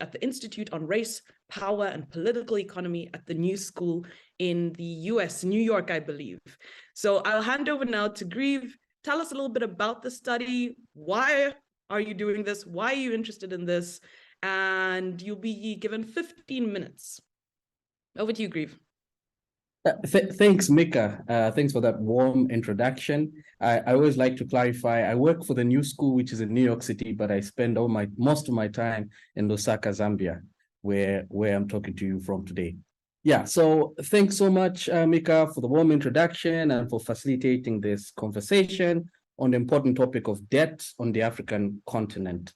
at the Institute on Race, Power, and Political Economy at the New School in the US, New York, I believe. So I'll hand over now to Grieve. Tell us a little bit about the study. Why are you doing this? Why are you interested in this? And you'll be given 15 minutes. Over to you, Grieve. Thanks, Mika. Thanks for that warm introduction. I always like to clarify, I work for the New School, which is in New York City, but I spend most of my time in Lusaka, Zambia, where I'm talking to you from today. Yeah, so thanks so much, Mika, for the warm introduction and for facilitating this conversation on the important topic of debt on the African continent.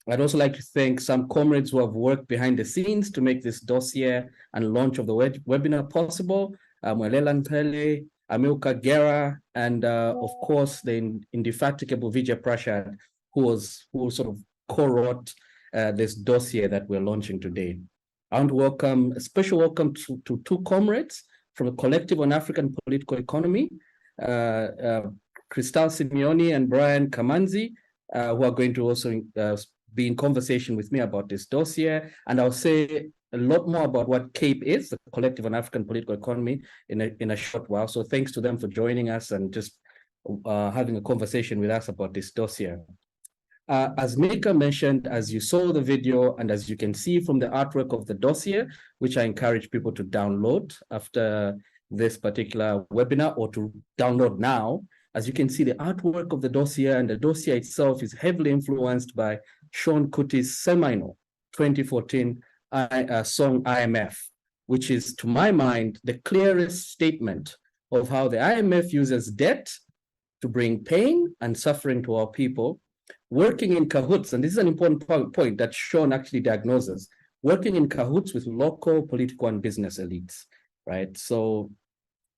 I'd also like to thank some comrades who have worked behind the scenes to make this dossier and launch of the webinar possible. Mwelela Mpele, Amilcar Guerra, and of course, the indefatigable Vijay Prashad, who sort of co-wrote this dossier that we're launching today. I want to welcome, a special welcome to two comrades from the Collective on African Political Economy, Cristal Simeoni and Brian Kamanzi, who are going to also be in conversation with me about this dossier. And I'll say a lot more about what CAPE is, the Collective on African Political Economy, in a short while. So thanks to them for joining us and just having a conversation with us about this dossier. As Mika mentioned, as you saw the video and as you can see from the artwork of the dossier, which I encourage people to download after this particular webinar or to download now, as you can see the artwork of the dossier, and the dossier itself is heavily influenced by Sean Kuti's seminal 2014 song IMF, which is, to my mind, the clearest statement of how the IMF uses debt to bring pain and suffering to our people, working in cahoots, and this is an important point that Sean actually diagnoses, working in cahoots with local political and business elites, right? So,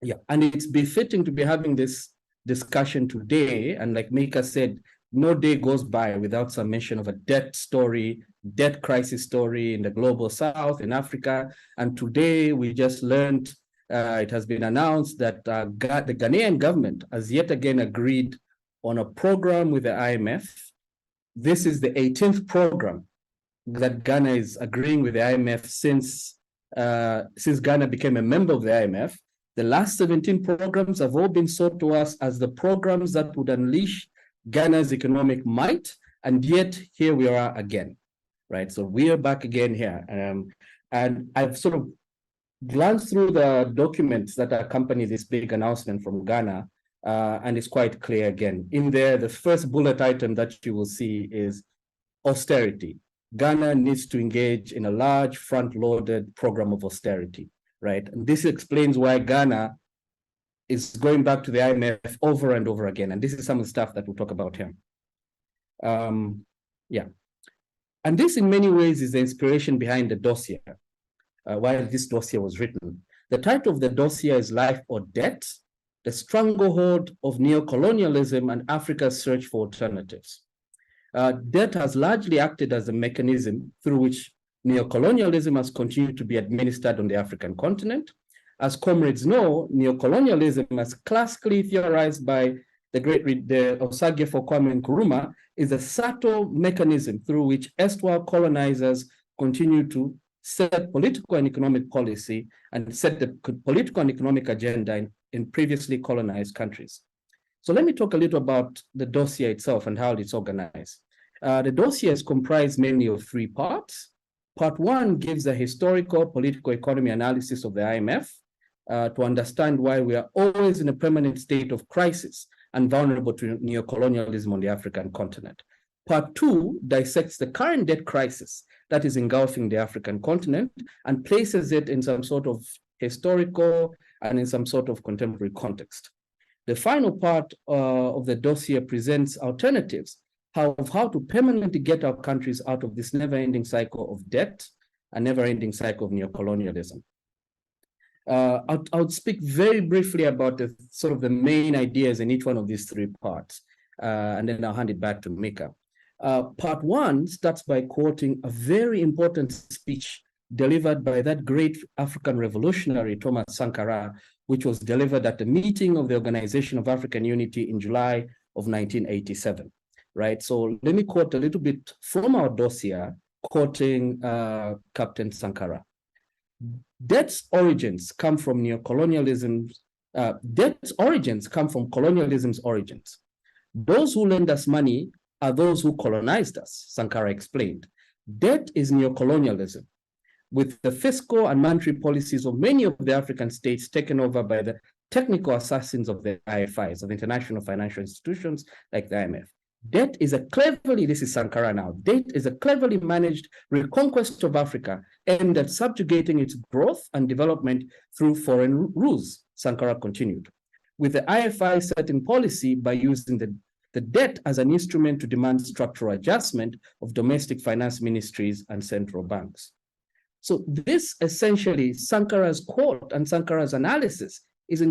yeah, and it's befitting to be having this discussion today, and like Mika said, no day goes by without some mention of a debt story, debt crisis story in the global south, in Africa. And today we just learned, it has been announced that the Ghanaian government has yet again agreed on a program with the IMF. This is the 18th program that Ghana is agreeing with the IMF since Ghana became a member of the IMF. The last 17 programs have all been sold to us as the programs that would unleash Ghana's economic might, and yet here we are again, right? So we are back again here. And I've sort of glanced through the documents that accompany this big announcement from Ghana, and it's quite clear again. In there, the first bullet item that you will see is austerity. Ghana needs to engage in a large front-loaded program of austerity, right? And this explains why Ghana is going back to the IMF over and over again. And this is some of the stuff that we'll talk about here. Yeah. And this in many ways is the inspiration behind the dossier, why this dossier was written. The title of the dossier is Life or Debt, the Stranglehold of Neocolonialism and Africa's Search for Alternatives. Debt has largely acted as a mechanism through which neocolonialism has continued to be administered on the African continent. As comrades know, neocolonialism, as classically theorized by the Osagyefo Kwame Nkrumah, is a subtle mechanism through which erstwhile colonizers continue to set political and economic policy and set the political and economic agenda in previously colonized countries. So let me talk a little about the dossier itself and how it's organized. The dossier is comprised mainly of three parts. Part one gives a historical political economy analysis of the IMF to understand why we are always in a permanent state of crisis and vulnerable to neocolonialism on the African continent. Part two dissects the current debt crisis that is engulfing the African continent and places it in some sort of historical and in some sort of contemporary context. The final part of the dossier presents alternatives of how to permanently get our countries out of this never-ending cycle of debt and never-ending cycle of neocolonialism. I'll speak very briefly about the sort of the main ideas in each one of these three parts, and then I'll hand it back to Mika. Part one starts by quoting a very important speech delivered by that great African revolutionary, Thomas Sankara, which was delivered at the meeting of the Organization of African Unity in July of 1987, right? So let me quote a little bit from our dossier, quoting Captain Sankara. Debt's origins come from neocolonialism. Debt's origins come from colonialism's origins. Those who lend us money are those who colonized us, Sankara explained. Debt is neocolonialism, with the fiscal and monetary policies of many of the African states taken over by the technical assassins of the IFIs, of international financial institutions like the IMF. Debt is a cleverly, this is Sankara now, debt is a cleverly managed reconquest of Africa aimed at subjugating its growth and development through foreign rules, Sankara continued, with the IFI setting policy by using the debt as an instrument to demand structural adjustment of domestic finance ministries and central banks. So this essentially, Sankara's quote and Sankara's analysis is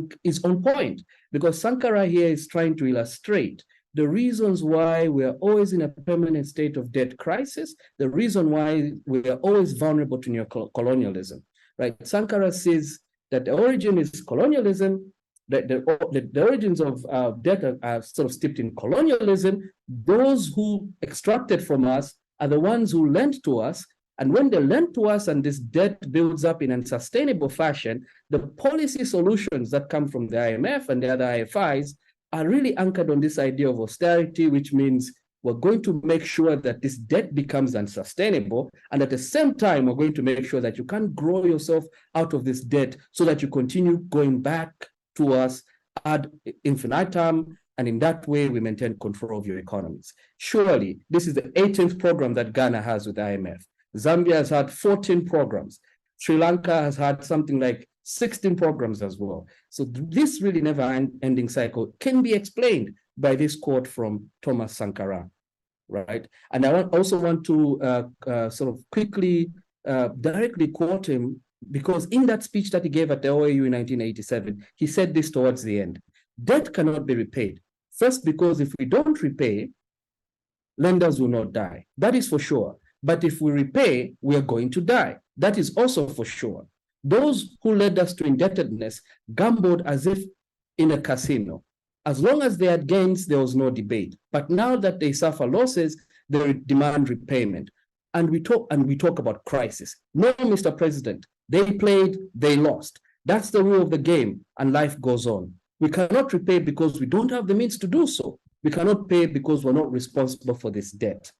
on point, because Sankara here is trying to illustrate the reasons why we are always in a permanent state of debt crisis, the reason why we are always vulnerable to neocolonialism, right? Sankara says that the origin is colonialism, that the origins of debt are sort of steeped in colonialism. Those who extracted from us are the ones who lent to us. And when they lend to us and this debt builds up in an unsustainable fashion, the policy solutions that come from the IMF and the other IFIs are really anchored on this idea of austerity, which means we're going to make sure that this debt becomes unsustainable. And at the same time, we're going to make sure that you can't grow yourself out of this debt so that you continue going back to us ad infinitum. And in that way, we maintain control of your economies. Surely, this is the 18th program that Ghana has with the IMF. Zambia has had 14 programs. Sri Lanka has had something like 16 programs as well. So this really never-ending cycle can be explained by this quote from Thomas Sankara, right? And I also want to sort of quickly, directly quote him, because in that speech that he gave at the OAU in 1987, he said this towards the end: debt cannot be repaid. First, because if we don't repay, lenders will not die. That is for sure. But if we repay, we are going to die. That is also for sure. Those who led us to indebtedness gambled as if in a casino. As long as they had gains, there was no debate. But now that they suffer losses, they demand repayment. And we talk about crisis. No, Mr. President, they played, they lost. That's the rule of the game, and life goes on. We cannot repay because we don't have the means to do so. We cannot pay because we're not responsible for this debt.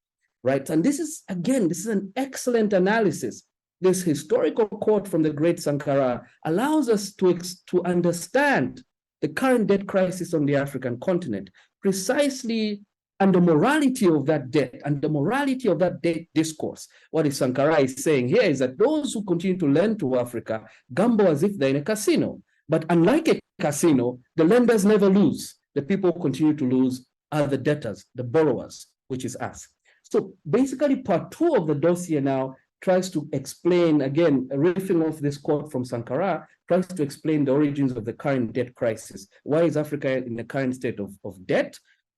Right? And this is, again, this is an excellent analysis. This historical quote from the great Sankara allows us to understand the current debt crisis on the African continent, precisely, and the morality of that debt and the morality of that debt discourse. What Sankara is saying here is that those who continue to lend to Africa gamble as if they're in a casino. But unlike a casino, the lenders never lose. The people who continue to lose are the debtors, the borrowers, which is us. So basically, part 2 of the dossier now tries to explain, again, riffing off this quote from Sankara, tries to explain the origins of the current debt crisis. Why is Africa in the current state of debt?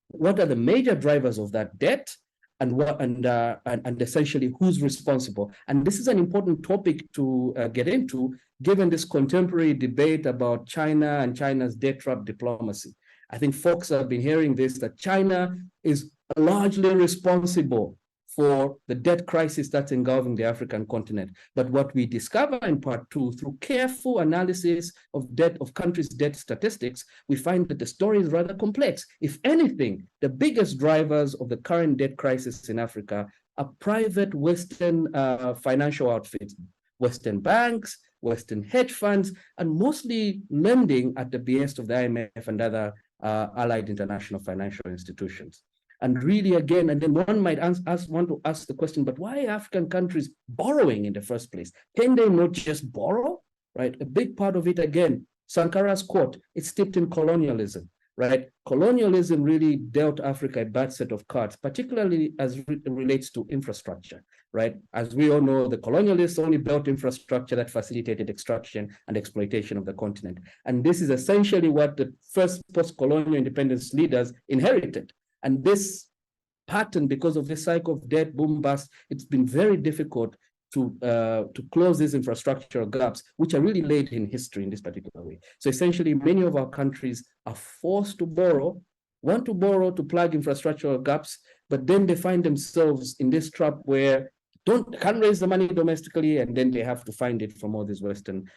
What are the major drivers of that debt? And essentially who's responsible? And this is an important topic to get into, given this contemporary debate about China and China's debt trap diplomacy. I think folks have been hearing this, that China is largely responsible for the debt crisis that's engulfing the African continent. But what we discover in part 2, through careful analysis of debt, of countries' debt statistics, we find that the story is rather complex. If anything, the biggest drivers of the current debt crisis in Africa are private Western financial outfits, Western banks, Western hedge funds, and mostly lending at the behest of the IMF and other allied international financial institutions. And really, again, and then one might want to ask the question, but why are African countries borrowing in the first place? Can they not just borrow, right? A big part of it, again, Sankara's quote, it's steeped in colonialism, right? Colonialism really dealt Africa a bad set of cards, particularly as it relates to infrastructure, right? As we all know, the colonialists only built infrastructure that facilitated extraction and exploitation of the continent. And this is essentially what the first post-colonial independence leaders inherited. And this pattern, because of this cycle of debt, boom, bust, it's been very difficult to close these infrastructural gaps, which are really late in history in this particular way. So essentially, many of our countries are forced to borrow, want to borrow to plug infrastructural gaps, but then they find themselves in this trap where can't raise the money domestically, and then they have to find it from all these Western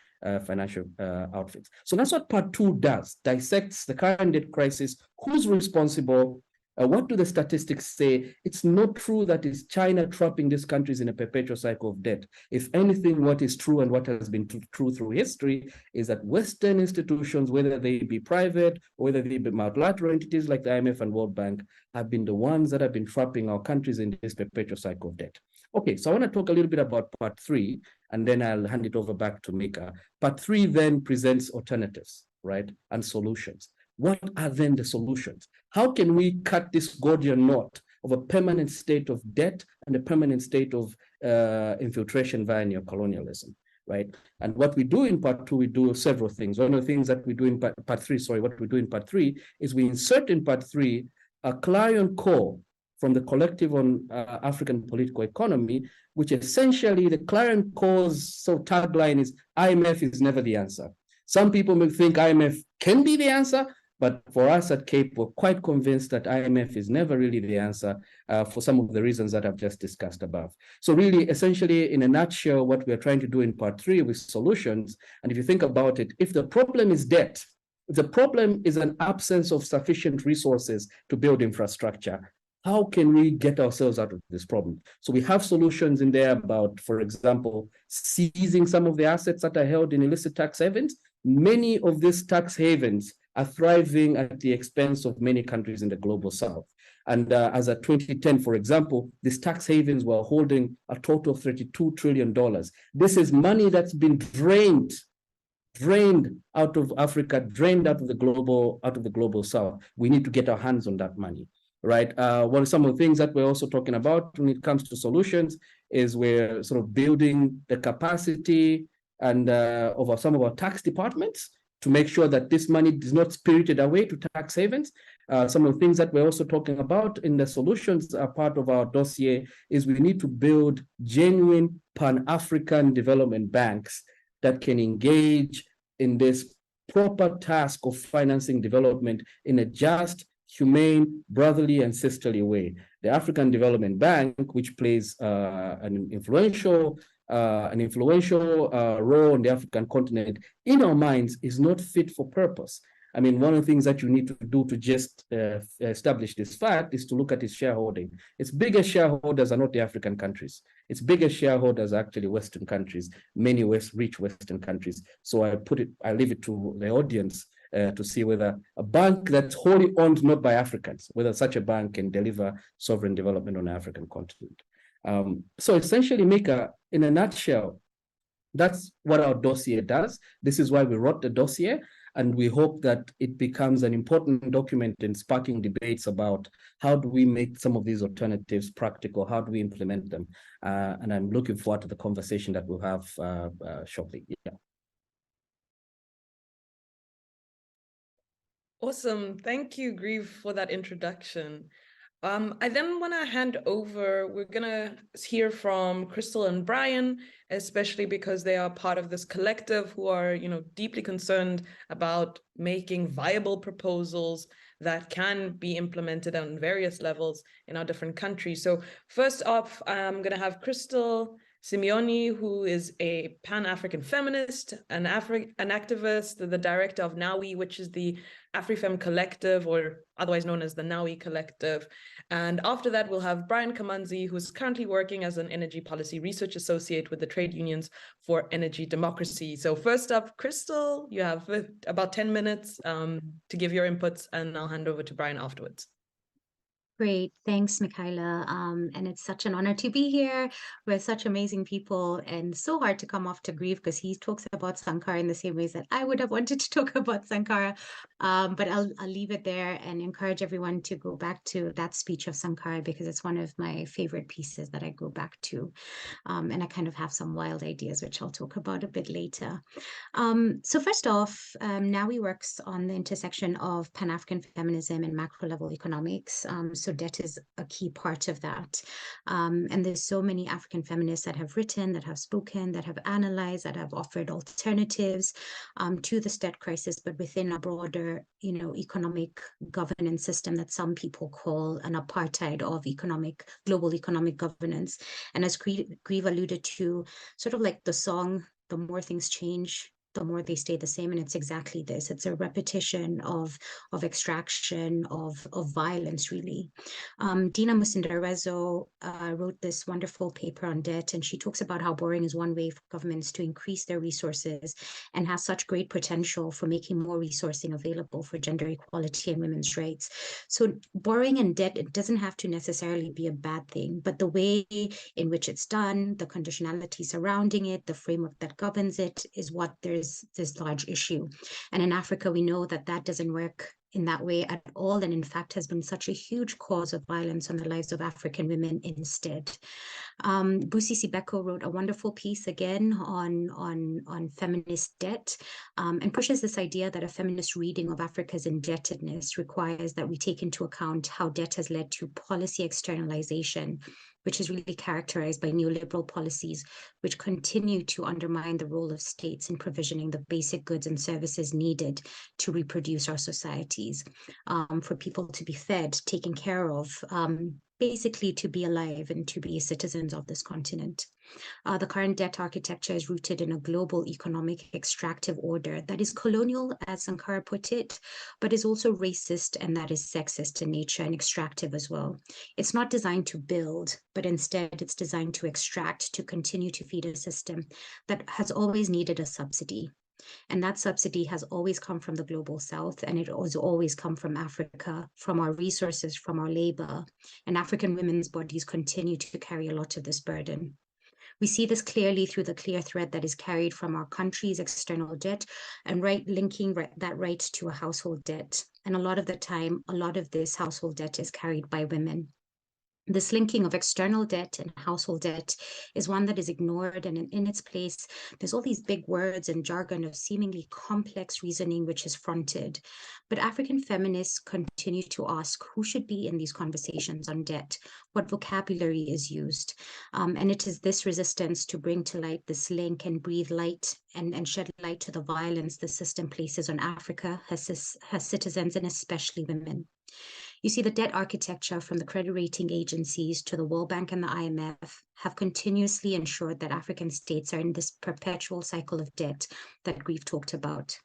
financial outfits. So that's what part 2 does, dissects the current debt crisis, who's responsible, what do the statistics say? It's not true that it's China trapping these countries in a perpetual cycle of debt. If anything, what is true and what has been true through history is that Western institutions, whether they be private or whether they be multilateral entities like the IMF and World Bank, have been the ones that have been trapping our countries in this perpetual cycle of debt. Okay, so I want to talk a little bit about part 3, and then I'll hand it over back to Mika. Part 3 then presents alternatives, right, and solutions. What are then the solutions? How can we cut this Gordian knot of a permanent state of debt and a permanent state of infiltration via neocolonialism, right? And what we do in part 2, we do several things. One of the things that we do in part 3, what we do in part 3 is we insert in part 3 a clarion call from the Collective on African Political Economy, which essentially the clarion call's tagline is IMF is never the answer. Some people may think IMF can be the answer, but for us at CAPE, we're quite convinced that IMF is never really the answer for some of the reasons that I've just discussed above. So really, essentially, in a nutshell, what we're trying to do in part 3 with solutions, and if you think about it, if the problem is debt, if the problem is an absence of sufficient resources to build infrastructure, how can we get ourselves out of this problem? So we have solutions in there about, for example, seizing some of the assets that are held in illicit tax havens. Many of these tax havens are thriving at the expense of many countries in the global south. And as of 2010, for example, these tax havens were holding a total of $32 trillion. This is money that's been drained out of Africa, drained out of the global south. We need to get our hands on that money, right? One of some of the things that we're also talking about when it comes to solutions is we're sort of building the capacity and of some of our tax departments to make sure that this money is not spirited away to tax havens. Some of the things that we're also talking about in the solutions part of our dossier is we need to build genuine Pan-African development banks that can engage in this proper task of financing development in a just, humane, brotherly, and sisterly way. The African Development Bank, which plays an influential role on the African continent, in our minds, is not fit for purpose. I mean, one of the things that you need to do to just establish this fact is to look at its shareholding. Its biggest shareholders are not the African countries. Its biggest shareholders are actually Western countries, many rich Western countries. So I leave it to the audience to see whether a bank that's wholly owned not by Africans, whether such a bank can deliver sovereign development on the African continent. So essentially, Mika, in a nutshell, that's what our dossier does. This is why we wrote the dossier, and we hope that it becomes an important document in sparking debates about how do we make some of these alternatives practical, how do we implement them, and I'm looking forward to the conversation that we'll have shortly. Yeah. Awesome. Thank you, Grieve, for that introduction. I then want to hand over, we're going to hear from Crystal and Brian, especially because they are part of this collective who are, deeply concerned about making viable proposals that can be implemented on various levels in our different countries. So first off, I'm going to have Crystal Simeoni, who is a Pan-African feminist, an activist, the director of Nawi, which is the Afrifem collective, or otherwise known as the Nawi collective. And after that, we'll have Brian Kamanzi, who's currently working as an energy policy research associate with the Trade Unions for Energy Democracy. So first up, Crystal, you have about 10 minutes to give your inputs, and I'll hand over to Brian afterwards. Great. Thanks, Michaela. And it's such an honor to be here with such amazing people, and so hard to come off to Grieve because he talks about Sankara in the same ways that I would have wanted to talk about Sankara. But I'll leave it there and encourage everyone to go back to that speech of Sankara because it's one of my favorite pieces that I go back to. And I kind of have some wild ideas, which I'll talk about a bit later. So first off, Nawi works on the intersection of Pan-African feminism and macro-level economics. So debt is a key part of that. And there's so many African feminists that have written, that have spoken, that have analyzed, that have offered alternatives to this debt crisis, but within a broader, economic governance system that some people call an apartheid of global economic governance. And as Grieve alluded to, sort of like the song, the more things change, the more they stay the same. And it's exactly this. It's a repetition of extraction, of violence, really. Dina Musindarezo wrote this wonderful paper on debt, and she talks about how borrowing is one way for governments to increase their resources and has such great potential for making more resourcing available for gender equality and women's rights. So borrowing and debt, it doesn't have to necessarily be a bad thing, but the way in which it's done, the conditionality surrounding it, the framework that governs it is what there's this large issue. And in Africa, we know that that doesn't work in that way at all, and in fact has been such a huge cause of violence on the lives of African women instead. Busi Sibeko wrote a wonderful piece again on feminist debt, and pushes this idea that a feminist reading of Africa's indebtedness requires that we take into account how debt has led to policy externalization, which is really characterized by neoliberal policies, which continue to undermine the role of states in provisioning the basic goods and services needed to reproduce our societies, for people to be fed, taken care of, basically to be alive and to be citizens of this continent. The current debt architecture is rooted in a global economic extractive order that is colonial, as Sankara put it, but is also racist, and that is sexist in nature and extractive as well. It's not designed to build, but instead it's designed to extract, to continue to feed a system that has always needed a subsidy. And that subsidy has always come from the global south, and it has always come from Africa, from our resources, from our labor. And African women's bodies continue to carry a lot of this burden. We see this clearly through the clear thread that is carried from our country's external debt and linking that right to a household debt. And a lot of the time, a lot of this household debt is carried by women. This linking of external debt and household debt is one that is ignored, and in its place, there's all these big words and jargon of seemingly complex reasoning which is fronted. But African feminists continue to ask who should be in these conversations on debt, what vocabulary is used. And it is this resistance to bring to light this link and breathe light and shed light to the violence the system places on Africa, her citizens, and especially women. You see, the debt architecture from the credit rating agencies to the World Bank and the IMF have continuously ensured that African states are in this perpetual cycle of debt that Grieve talked about.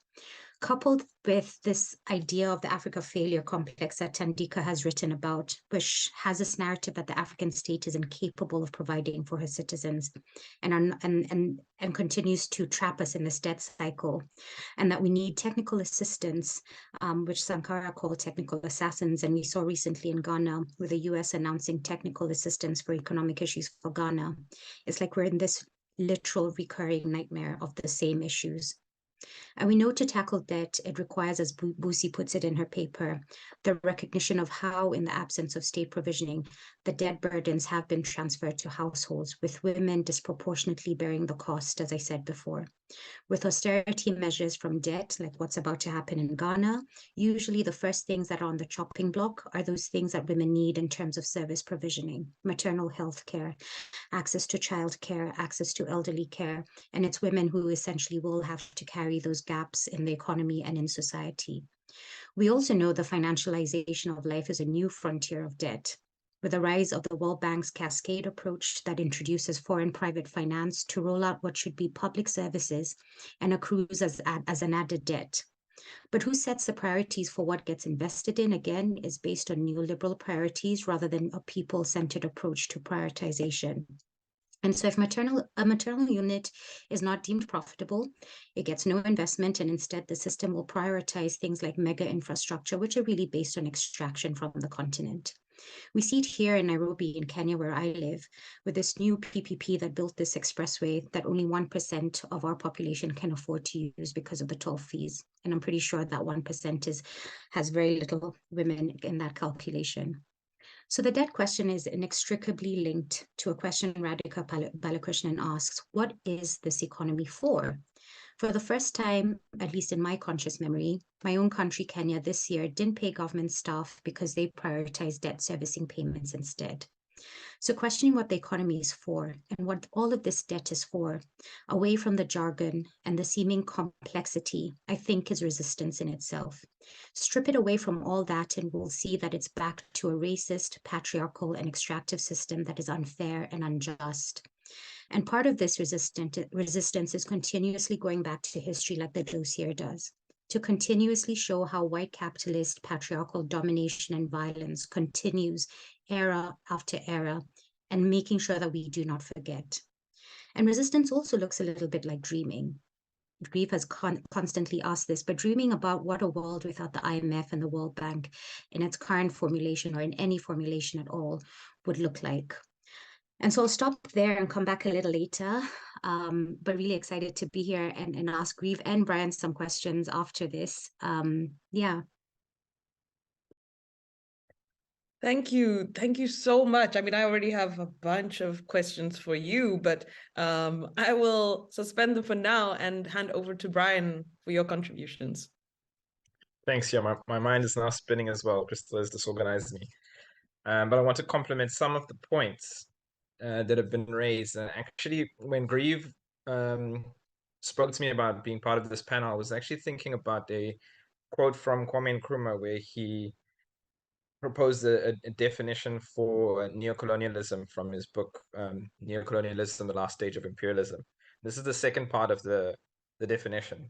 Coupled with this idea of the Africa failure complex that Tandika has written about, which has this narrative that the African state is incapable of providing for her citizens and continues to trap us in this debt cycle, and that we need technical assistance, which Sankara called technical assassins. And we saw recently in Ghana with the US announcing technical assistance for economic issues for Ghana. It's like we're in this literal recurring nightmare of the same issues. And we know to tackle debt, it requires, as Busi puts it in her paper, the recognition of how, in the absence of state provisioning, the debt burdens have been transferred to households, with women disproportionately bearing the cost, as I said before. With austerity measures from debt, like what's about to happen in Ghana, usually the first things that are on the chopping block are those things that women need in terms of service provisioning, maternal health care, access to childcare, access to elderly care, and it's women who essentially will have to carry those gaps in the economy and in society. We also know the financialization of life is a new frontier of debt, with the rise of the World Bank's cascade approach that introduces foreign private finance to roll out what should be public services and accrues as an added debt. But who sets the priorities for what gets invested in, again, is based on neoliberal priorities rather than a people-centered approach to prioritization. And so if a maternal unit is not deemed profitable, it gets no investment, and instead the system will prioritize things like mega infrastructure, which are really based on extraction from the continent. We see it here in Nairobi, in Kenya, where I live, with this new PPP that built this expressway that only 1% of our population can afford to use because of the toll fees. And I'm pretty sure that 1% has very little women in that calculation. So the debt question is inextricably linked to a question Radhika Balakrishnan asks: what is this economy for? For the first time, at least in my conscious memory, my own country, Kenya, this year didn't pay government staff because they prioritized debt servicing payments instead. So questioning what the economy is for and what all of this debt is for, away from the jargon and the seeming complexity, I think is resistance in itself. Strip it away from all that and we'll see that it's back to a racist, patriarchal, and extractive system that is unfair and unjust. And part of this resistance is continuously going back to history like the dossier does, to continuously show how white capitalist patriarchal domination and violence continues era after era, and making sure that we do not forget. And resistance also looks a little bit like dreaming. Grieve has constantly asked this, but dreaming about what a world without the IMF and the World Bank in its current formulation or in any formulation at all would look like. And so I'll stop there and come back a little later, but really excited to be here and ask Grieve and Brian some questions after this. Yeah. Thank you. Thank you so much. I mean, I already have a bunch of questions for you, but I will suspend them for now and hand over to Brian for your contributions. Thanks. Yeah, my mind is now spinning as well. Crystal has disorganized me. But I want to complement some of the points that have been raised. And actually, when Grieve spoke to me about being part of this panel, I was actually thinking about a quote from Kwame Nkrumah where he proposed a definition for neocolonialism from his book, Neocolonialism, The Last Stage of Imperialism. This is the second part of the definition.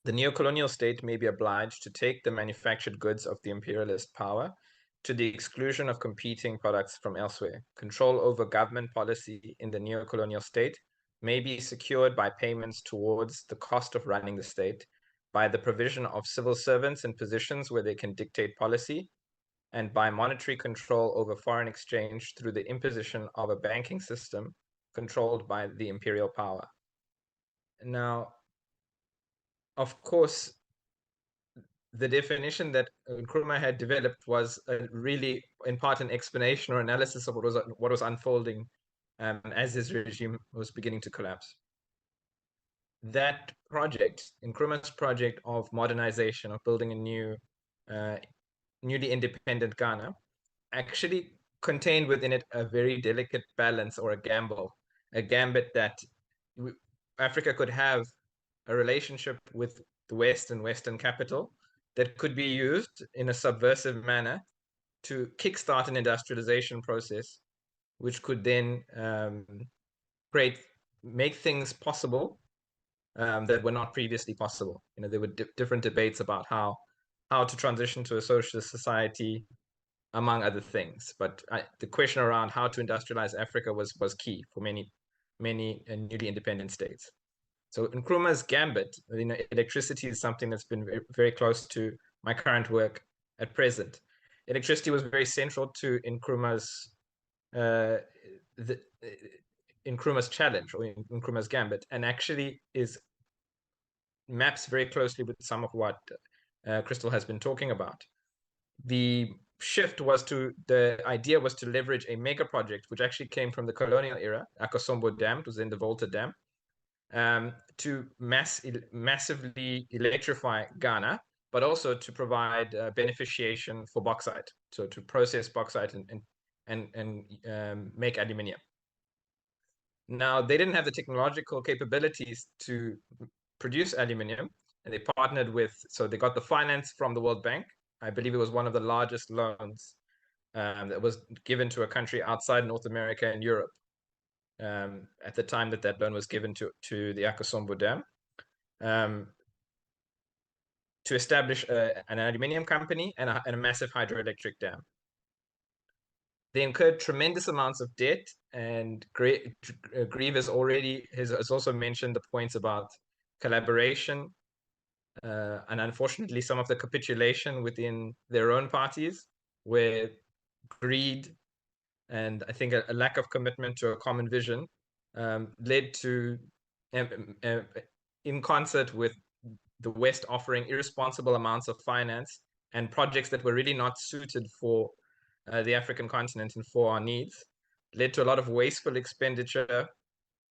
The neocolonial state may be obliged to take the manufactured goods of the imperialist power to the exclusion of competing products from elsewhere. Control over government policy in the neocolonial state may be secured by payments towards the cost of running the state, by the provision of civil servants in positions where they can dictate policy, and by monetary control over foreign exchange through the imposition of a banking system controlled by the imperial power. Now, of course, the definition that Nkrumah had developed was really, in part, an explanation or analysis of what was unfolding as his regime was beginning to collapse. That project, Nkrumah's project of modernization, of building a new, newly independent Ghana, actually contained within it a very delicate balance or a gambit that Africa could have a relationship with the West and Western capital that could be used in a subversive manner to kickstart an industrialization process, which could then make things possible that were not previously possible. You know, there were different debates about how to transition to a socialist society, among other things. But the question around how to industrialize Africa was key for many newly independent states. So Nkrumah's gambit, you know, electricity is something that's been very, very close to my current work at present. Electricity was very central to Nkrumah's Nkrumah's challenge or Nkrumah's gambit, and actually maps very closely with some of what Crystal has been talking about. The idea was to leverage a mega project, which actually came from the colonial era, Akosombo Dam, it was in the Volta Dam, to massively electrify Ghana, but also to provide beneficiation for bauxite, so to process bauxite and make aluminium. Now, they didn't have the technological capabilities to produce aluminium, and they partnered so they got the finance from the World Bank. I believe it was one of the largest loans that was given to a country outside North America and Europe at the time that loan was given to the Akosombo Dam to establish an aluminium company and a massive hydroelectric dam. They incurred tremendous amounts of debt, and Grieve has also mentioned the points about collaboration and unfortunately some of the capitulation within their own parties, where greed and I think a lack of commitment to a common vision led to, in concert with the West offering irresponsible amounts of finance and projects that were really not suited for the African continent and for our needs, led to a lot of wasteful expenditure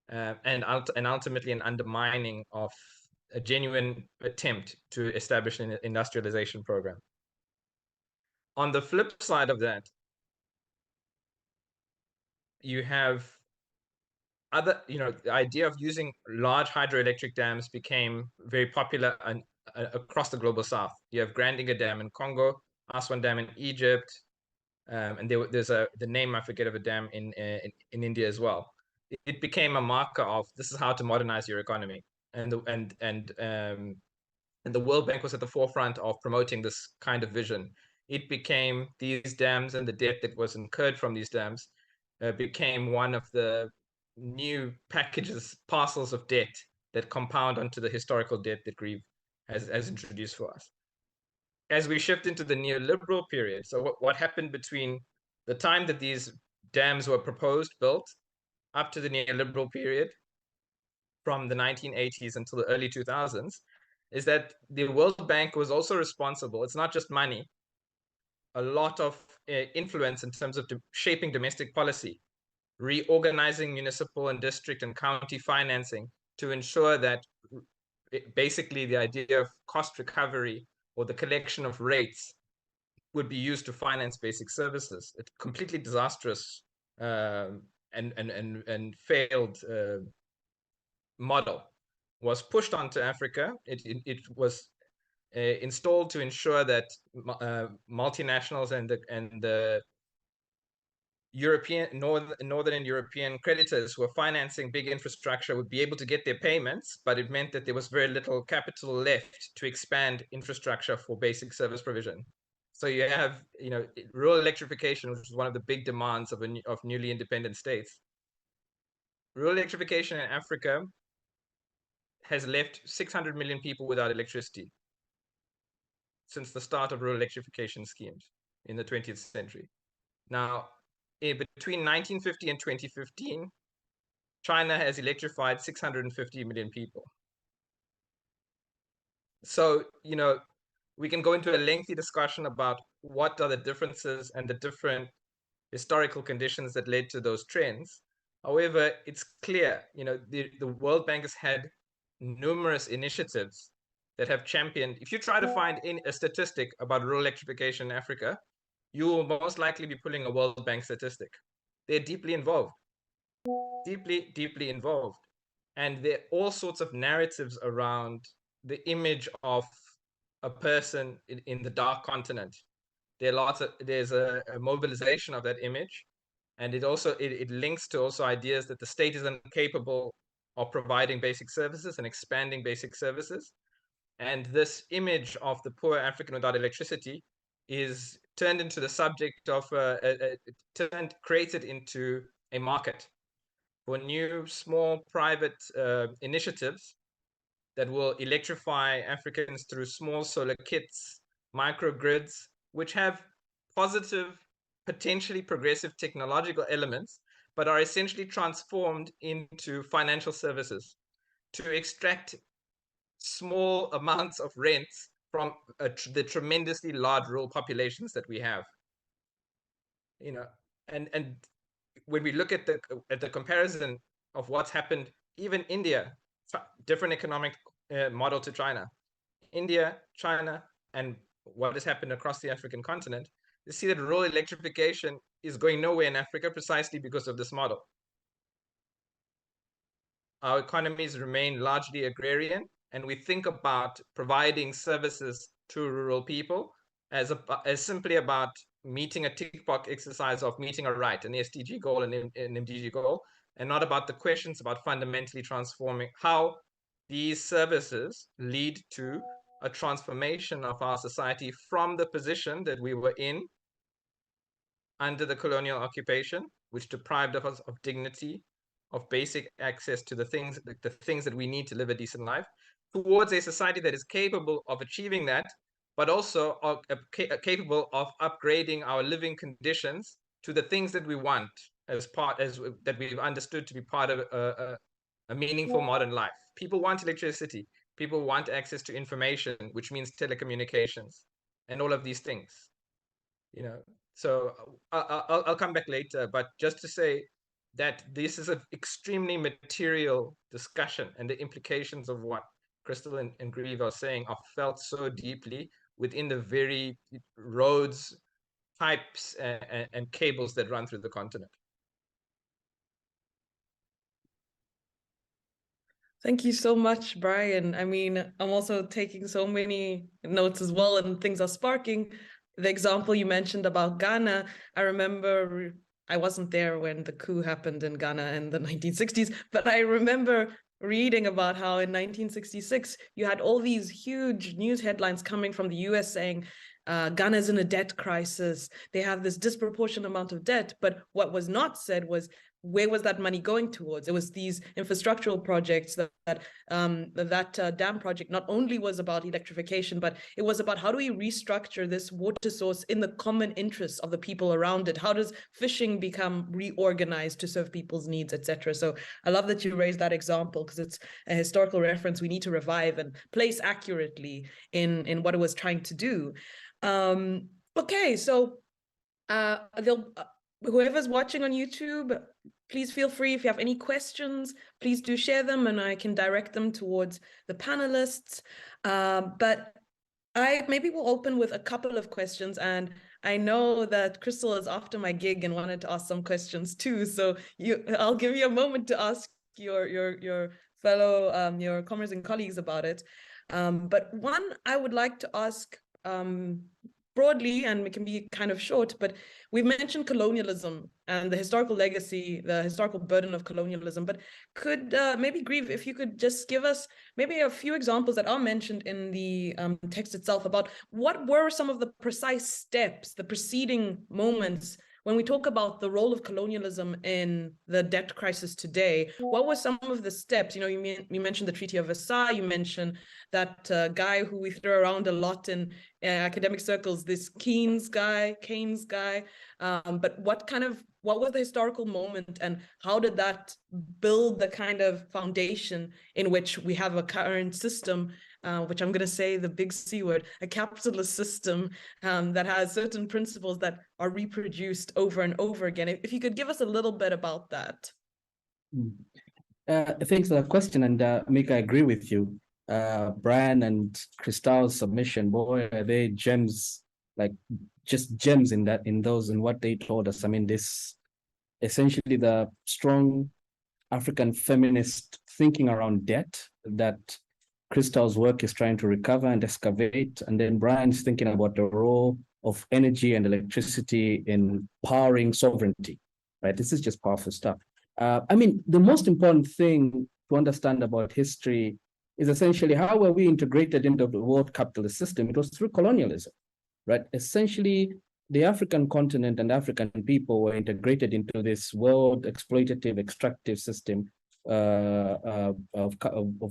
and ultimately an undermining of a genuine attempt to establish an industrialization program. On the flip side of that, you have other, the idea of using large hydroelectric dams became very popular across the global south. You have Grandiga Dam in Congo, Aswan Dam in Egypt, and there's the name I forget of a dam in India as well. It became a marker of this is how to modernize your economy, and the World Bank was at the forefront of promoting this kind of vision. It became these dams and the debt that was incurred from these dams became one of the new parcels of debt that compound onto the historical debt that Grieve has introduced for us. As we shift into the neoliberal period, so what happened between the time that these dams were built, up to the neoliberal period, from the 1980s until the early 2000s, is that the World Bank was also responsible. It's not just money, a lot of influence in terms of shaping domestic policy, reorganizing municipal and district and county financing to ensure that basically the idea of cost recovery or the collection of rates would be used to finance basic services. It's completely disastrous and failed model was pushed onto Africa. It was installed to ensure that multinationals and the European northern European creditors who were financing big infrastructure would be able to get their payments, but it meant that there was very little capital left to expand infrastructure for basic service provision. So you have, rural electrification, which is one of the big demands of newly independent states. Rural electrification in Africa has left 600 million people without electricity since the start of rural electrification schemes in the 20th century. Now, between 1950 and 2015, China has electrified 650 million people. So, we can go into a lengthy discussion about what are the differences and the different historical conditions that led to those trends. However, it's clear, the World Bank has had numerous initiatives that have championed. If you try to find a statistic about rural electrification in Africa, you will most likely be pulling a World Bank statistic. They're deeply involved, deeply involved. And there are all sorts of narratives around the image of a person in the dark continent. There's a mobilization of that image. And it links to also ideas that the state is incapable of providing basic services and expanding basic services. And this image of the poor African without electricity is turned into the subject of created into a market for new small private initiatives that will electrify Africans through small solar kits, microgrids, which have positive, potentially progressive technological elements, but are essentially transformed into financial services to extract small amounts of rents from the tremendously large rural populations that we have. And when we look at the comparison of what's happened, even India, different economic model to China, India, China, and what has happened across the African continent, you see that rural electrification is going nowhere in Africa precisely because of this model. Our economies remain largely agrarian, and we think about providing services to rural people as simply about meeting a tick box exercise of meeting a right, an SDG goal and an MDG goal, and not about the questions about fundamentally transforming how these services lead to a transformation of our society from the position that we were in under the colonial occupation, which deprived us of dignity, of basic access to the things that we need to live a decent life, towards a society that is capable of achieving that, but also capable of upgrading our living conditions to the things that we want that we've understood to be part of a meaningful modern life. People want electricity. People want access to information, which means telecommunications and all of these things. So I'll come back later, but just to say that this is an extremely material discussion and the implications of what Crystal and Grieve are saying are felt so deeply within the very roads, pipes, and cables that run through the continent. Thank you so much, Brian. I mean, I'm also taking so many notes as well, and things are sparking. The example you mentioned about Ghana, I remember I wasn't there when the coup happened in Ghana in the 1960s, but I remember reading about how in 1966 you had all these huge news headlines coming from the US saying Ghana is in a debt crisis. They have this disproportionate amount of debt. But what was not said was, where was that money going towards? It was these infrastructural projects that dam project not only was about electrification, but it was about how do we restructure this water source in the common interests of the people around it? How does fishing become reorganized to serve people's needs, etc.? So I love that you raised that example, because it's a historical reference we need to revive and place accurately in what it was trying to do. Okay, so whoever's watching on YouTube, please feel free, if you have any questions, please do share them and I can direct them towards the panelists. But maybe we'll open with a couple of questions, and I know that Crystal is after my gig and wanted to ask some questions too. So I'll give you a moment to ask your fellow, your comrades and colleagues about it. But one I would like to ask broadly, and it can be kind of short, but we've mentioned colonialism and the historical legacy, the historical burden of colonialism. But could maybe, Grieve, if you could just give us maybe a few examples that are mentioned in the text itself about what were some of the precise steps, the preceding moments when we talk about the role of colonialism in the debt crisis today. What were some of the steps? You know, you mentioned the Treaty of Versailles, you mentioned that guy who we throw around a lot in academic circles, this Keynes guy. But what was the historical moment, and how did that build the kind of foundation in which we have a current system, which I'm going to say the big C word, a capitalist system that has certain principles that are reproduced over and over again? If you could give us a little bit about that. Thanks for the question, and Mika, I agree with you. Brian and Crystal's submission, boy, are they gems, like just gems in what they told us. I mean, this essentially the strong African feminist thinking around debt that Crystal's work is trying to recover and excavate, and then Brian's thinking about the role of energy and electricity in powering sovereignty, right? This is just powerful stuff. I mean, the most important thing to understand about history is essentially how were we integrated into the world capitalist system? It was through colonialism, right? Essentially, the African continent and African people were integrated into this world exploitative, extractive system of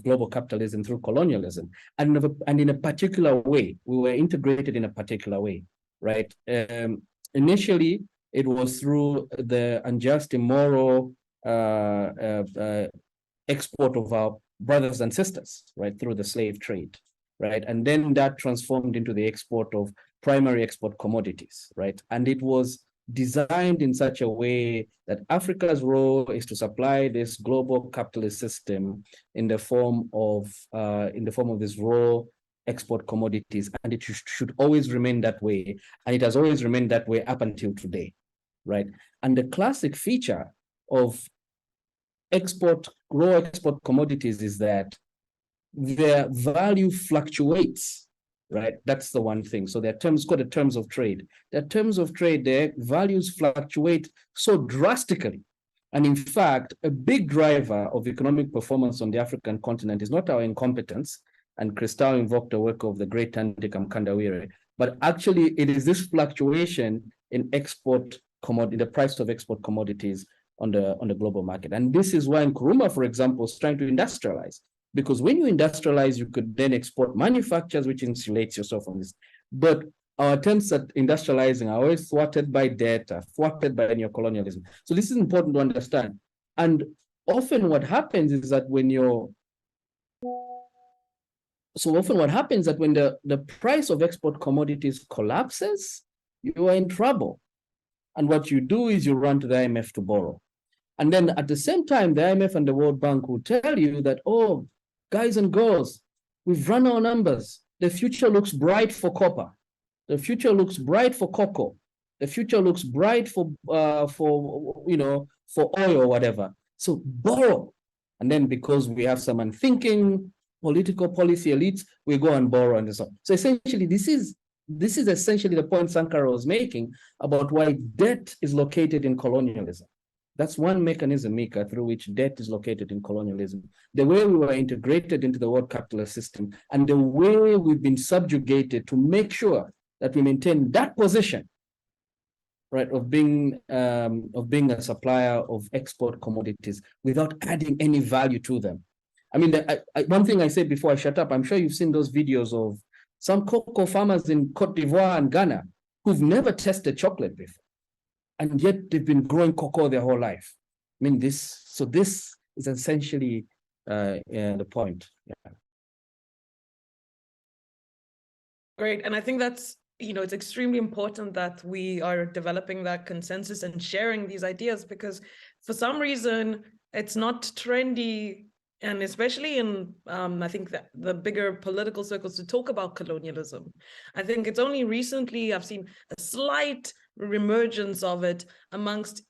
global capitalism through colonialism. And in a particular way, we were integrated in a particular way, right? Initially, it was through the unjust, immoral export of our brothers and sisters, right, through the slave trade, right? And then that transformed into the export of primary export commodities, right? And it was designed in such a way that Africa's role is to supply this global capitalist system in the form of this raw export commodities, and it should always remain that way, and it has always remained that way up until today, right? And the classic feature of raw export commodities is that their value fluctuates, right? That's the one thing. So there are terms called the terms of trade. The terms of trade, their values fluctuate so drastically. And in fact, a big driver of economic performance on the African continent is not our incompetence, and Crystal invoked the work of the great Tandika Mkandawire, but actually it is this fluctuation in the price of export commodities on the global market. And this is why Nkrumah, for example, is trying to industrialize. Because when you industrialize, you could then export manufacturers, which insulates yourself from this. But our attempts at industrializing are always thwarted by debt, thwarted by neocolonialism. So this is important to understand. And often what happens is that when the price of export commodities collapses, you are in trouble. And what you do is you run to the IMF to borrow. And then at the same time, the IMF and the World Bank will tell you that, oh, guys and girls, We've run our numbers. The future looks bright for copper. The future looks bright for cocoa. The future looks bright for oil or whatever. So borrow. And then because we have some unthinking political policy elites, we go and borrow and so on. So essentially, this is essentially the point Sankara was making about why debt is located in colonialism. That's one mechanism, Mika, through which debt is located in colonialism. The way we were integrated into the world capitalist system and the way we've been subjugated to make sure that we maintain that position, right, of being a supplier of export commodities without adding any value to them. I mean, one thing I said before I shut up, I'm sure you've seen those videos of some cocoa farmers in Cote d'Ivoire and Ghana who've never tested chocolate before, and yet they've been growing cocoa their whole life. I mean, this is essentially the point. Yeah. Great, and I think that's, it's extremely important that we are developing that consensus and sharing these ideas, because for some reason it's not trendy, and especially in I think that the bigger political circles, to talk about colonialism. I think it's only recently I've seen a slight reemergence of it amongst,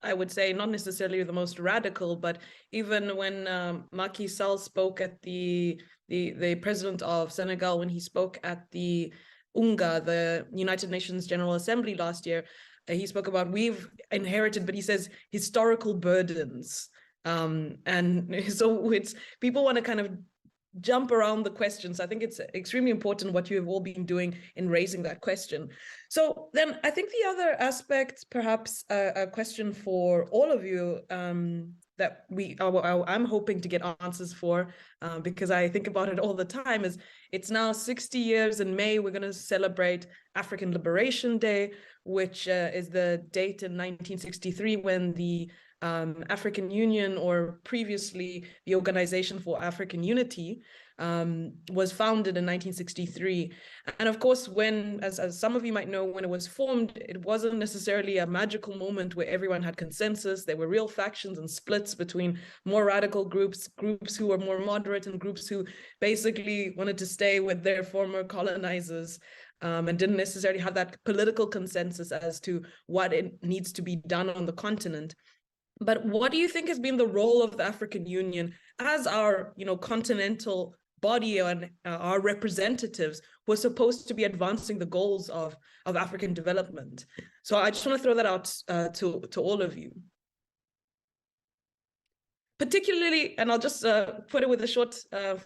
I would say, not necessarily the most radical, but even when Macky Sall spoke at the president of Senegal, when he spoke at the UNGA, the United Nations General Assembly last year, he spoke about we've inherited, but he says historical burdens. And so it's, people want to kind of jump around the questions. I think it's extremely important what you have all been doing in raising that question. So then I think the other aspect, perhaps a question for all of you, that I'm hoping to get answers for, because I think about it all the time, is it's now 60 years in May, we're going to celebrate African Liberation Day, which is the date in 1963 when the African Union, or previously the Organization for African Unity, was founded in 1963. And of course, when, as some of you might know, when it was formed, it wasn't necessarily a magical moment where everyone had consensus. There were real factions and splits between more radical groups who were more moderate, and groups who basically wanted to stay with their former colonizers, and didn't necessarily have that political consensus as to what it needs to be done on the continent. But what do you think has been the role of the African Union as our, continental body and our representatives who are supposed to be advancing the goals of African development? So I just want to throw that out to all of you. Particularly, and I'll just put it with a short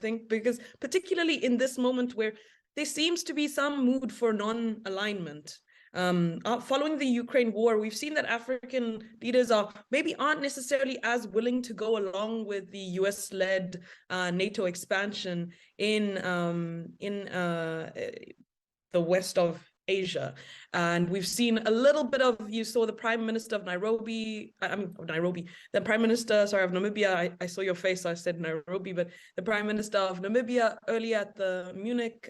thing, because particularly in this moment where there seems to be some mood for non-alignment. Following the Ukraine war, we've seen that African leaders aren't necessarily as willing to go along with the US-led NATO expansion in the west of Asia. And we've seen a little bit of, you saw the Prime Minister of the Prime Minister, sorry, of Namibia, I saw your face, so I said Nairobi, but the Prime Minister of Namibia earlier at the Munich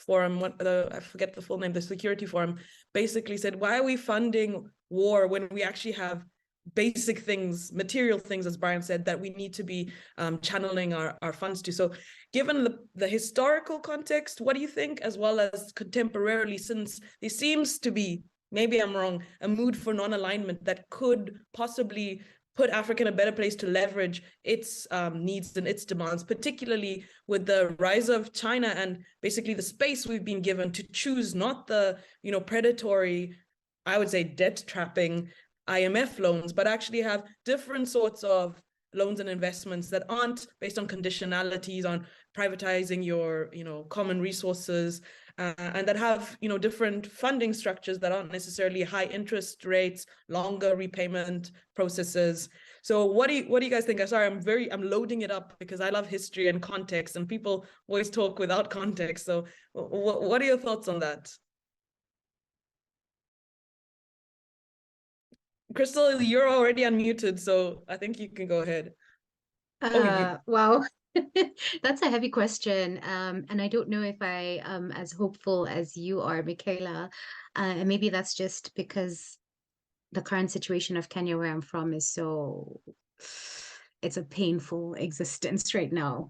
forum, I forget the full name, the Security Forum, basically said, why are we funding war when we actually have basic things, material things, as Brian said, that we need to be channeling our funds to? So given the historical context, what do you think, as well as contemporarily, since there seems to be, maybe I'm wrong, a mood for non-alignment that could possibly put Africa in a better place to leverage its needs and its demands, particularly with the rise of China and basically the space we've been given to choose not the, predatory, I would say, debt trapping IMF loans, but actually have different sorts of loans and investments that aren't based on conditionalities, on privatizing your, common resources, and that have, different funding structures that aren't necessarily high interest rates, longer repayment processes. So what do you guys think? I'm sorry, I'm loading it up because I love history and context, and people always talk without context. So what are your thoughts on that? Crystal, you're already unmuted, so I think you can go ahead. Wow, that's a heavy question. And I don't know if I am as hopeful as you are, Michaela. And maybe that's just because the current situation of Kenya, where I'm from, is so it's a painful existence right now,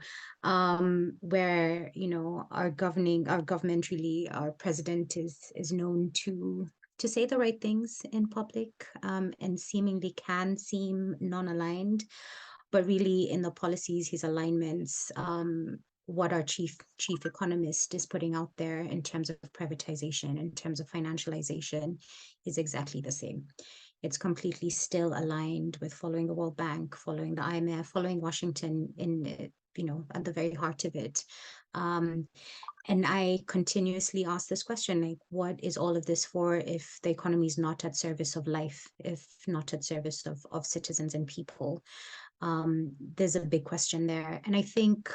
where, you know, our government really, our president is known to say the right things in public, and seemingly can seem non-aligned, but really in the policies, his alignments, what our chief economist is putting out there in terms of privatization, in terms of financialization, is exactly the same. It's completely still aligned with following the World Bank, following the IMF, following Washington in, you know, at the very heart of it. And I continuously ask this question, like, what is all of this for if the economy is not at service of life, if not at service of citizens and people? There's a big question there. And I think,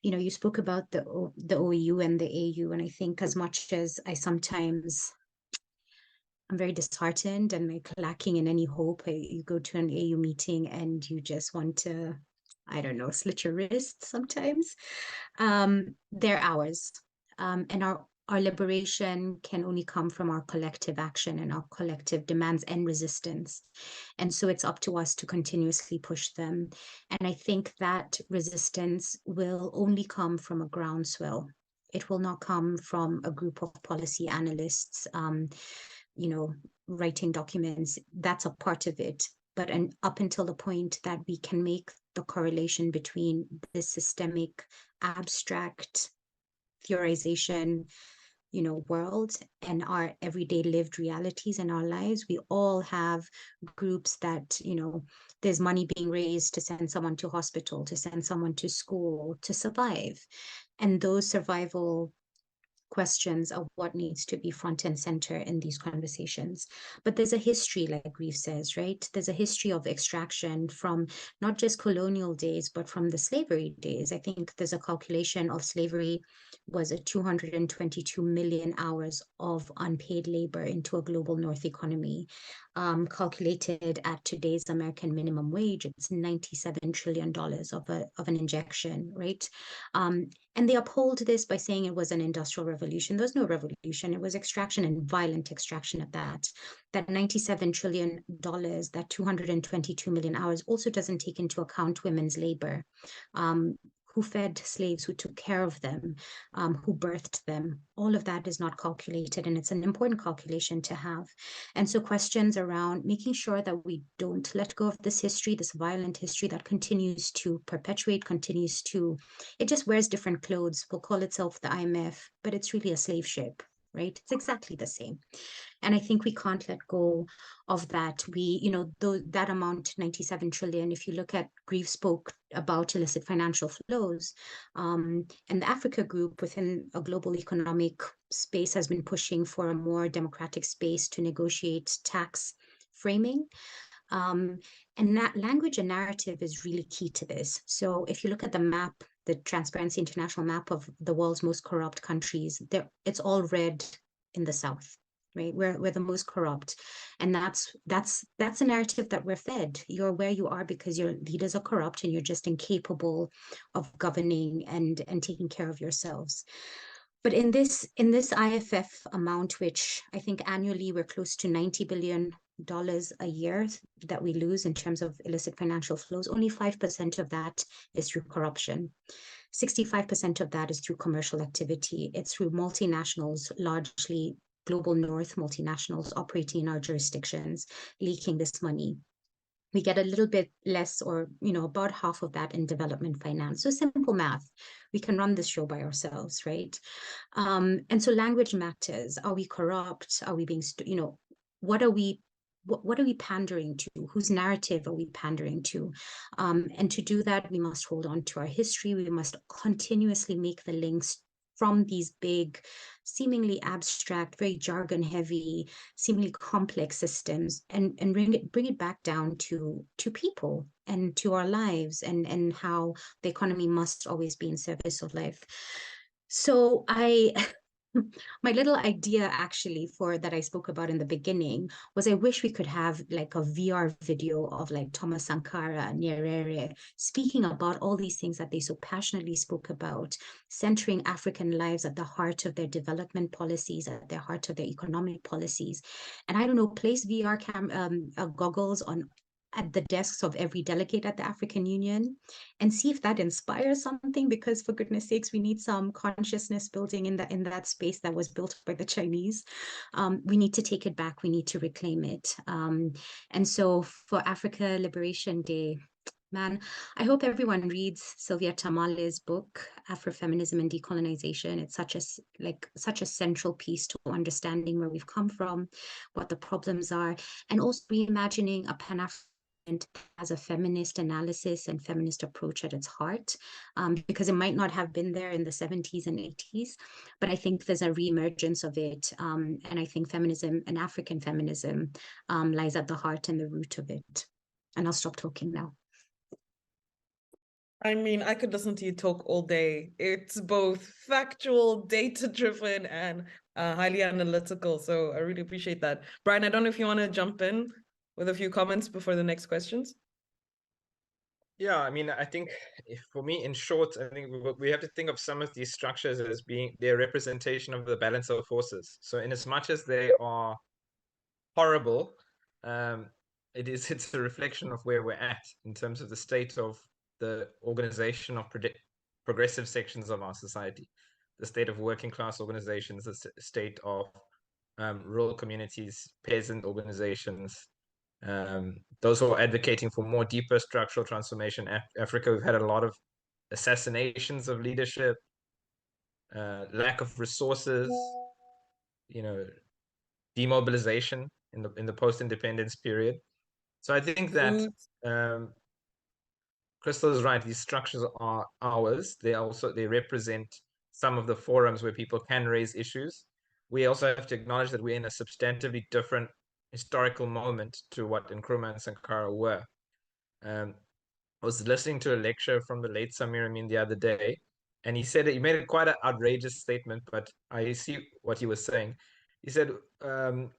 you know, you spoke about the OEU and the AU, and I think as much as I'm very disheartened and like lacking in any hope, you go to an AU meeting and you just want to, I don't know, slit your wrist sometimes. They're ours. And our liberation can only come from our collective action and our collective demands and resistance. And so it's up to us to continuously push them. And I think that resistance will only come from a groundswell. It will not come from a group of policy analysts, you know, writing documents. That's a part of it. But up until the point that we can make the correlation between the systemic, abstract theorization, you know, world and our everyday lived realities in our lives, we all have groups that, you know, there's money being raised to send someone to hospital, to send someone to school, to survive. And those survival questions are what needs to be front and center in these conversations. But there's a history, like Grieve says, right? There's a history of extraction from not just colonial days, but from the slavery days. I think there's a calculation of slavery was a 222 million hours of unpaid labor into a global North economy. Calculated at today's American minimum wage, it's $97 trillion of an injection, right? And they uphold this by saying it was an industrial revolution. There was no revolution. It was extraction, and violent extraction at that. That $97 trillion, that 222 million hours also doesn't take into account women's labor, who fed slaves, who took care of them, who birthed them. All of that is not calculated, and it's an important calculation to have. And so questions around making sure that we don't let go of this history, this violent history that continues to perpetuate, it just wears different clothes. Will call itself the IMF, but it's really a slave ship, right? It's exactly the same. And I think we can't let go of that. We, you know, that amount, 97 trillion, if you look at, Grieve spoke about illicit financial flows, and the Africa group within a global economic space has been pushing for a more democratic space to negotiate tax framing. And that language and narrative is really key to this. So if you look at the map, the Transparency International map of the world's most corrupt countries, it's all red in the South, right? We're the most corrupt. And that's a narrative that we're fed. You're where you are because your leaders are corrupt and you're just incapable of governing and taking care of yourselves. But in this IFF amount, which I think annually we're close to $90 billion a year that we lose in terms of illicit financial flows, only 5% of that is through corruption. 65% of that is through commercial activity. It's through multinationals, largely global North multinationals operating in our jurisdictions, leaking this money. We get a little bit less, or, you know, about half of that in development finance. So simple math, we can run this show by ourselves, right? And so language matters. Are we corrupt? Are we being, you know, what are we pandering to? Whose narrative are we pandering to? And to do that, we must hold on to our history. We must continuously make the links from these big, seemingly abstract, very jargon-heavy, seemingly complex systems, and bring it back down to people and to our lives, and how the economy must always be in service of life. So my little idea actually for that I spoke about in the beginning was I wish we could have like a VR video of like Thomas Sankara, Nyerere speaking about all these things that they so passionately spoke about, centering African lives at the heart of their development policies, at the heart of their economic policies. And I don't know, place VR goggles on at the desks of every delegate at the African Union and see if that inspires something, because for goodness sakes, we need some consciousness building in that space that was built by the Chinese. We need to take it back. We need to reclaim it. And so for Africa Liberation Day, man, I hope everyone reads Sylvia Tamale's book, Afrofeminism and Decolonization. It's such a central piece to understanding where we've come from, what the problems are, and also reimagining a Pan-African as a feminist analysis and feminist approach at its heart, because it might not have been there in the 70s and 80s, but I think there's a reemergence of it. And I think feminism and African feminism lies at the heart and the root of it. And I'll stop talking now. I mean, I could listen to you talk all day. It's both factual, data-driven, and highly analytical. So I really appreciate that. Brian, I don't know if you want to jump in with a few comments before the next questions. Yeah, I mean, I think for me, in short, I think we have to think of some of these structures as being their representation of the balance of forces. So in as much as they are horrible, it's a reflection of where we're at in terms of the state of the organization of progressive sections of our society, the state of working class organizations, the state of rural communities, peasant organizations, those who are advocating for more deeper structural transformation. Africa, we've had a lot of assassinations of leadership, lack of resources, demobilization in the post-independence period. So I think that Crystal is right. These structures are ours. They represent some of the forums where people can raise issues. We also have to acknowledge that we're in a substantively different historical moment to what Nkrumah and Sankara were. I was listening to a lecture from the late Simeoni the other day, and he said he made quite an outrageous statement, but I see what he was saying. He said the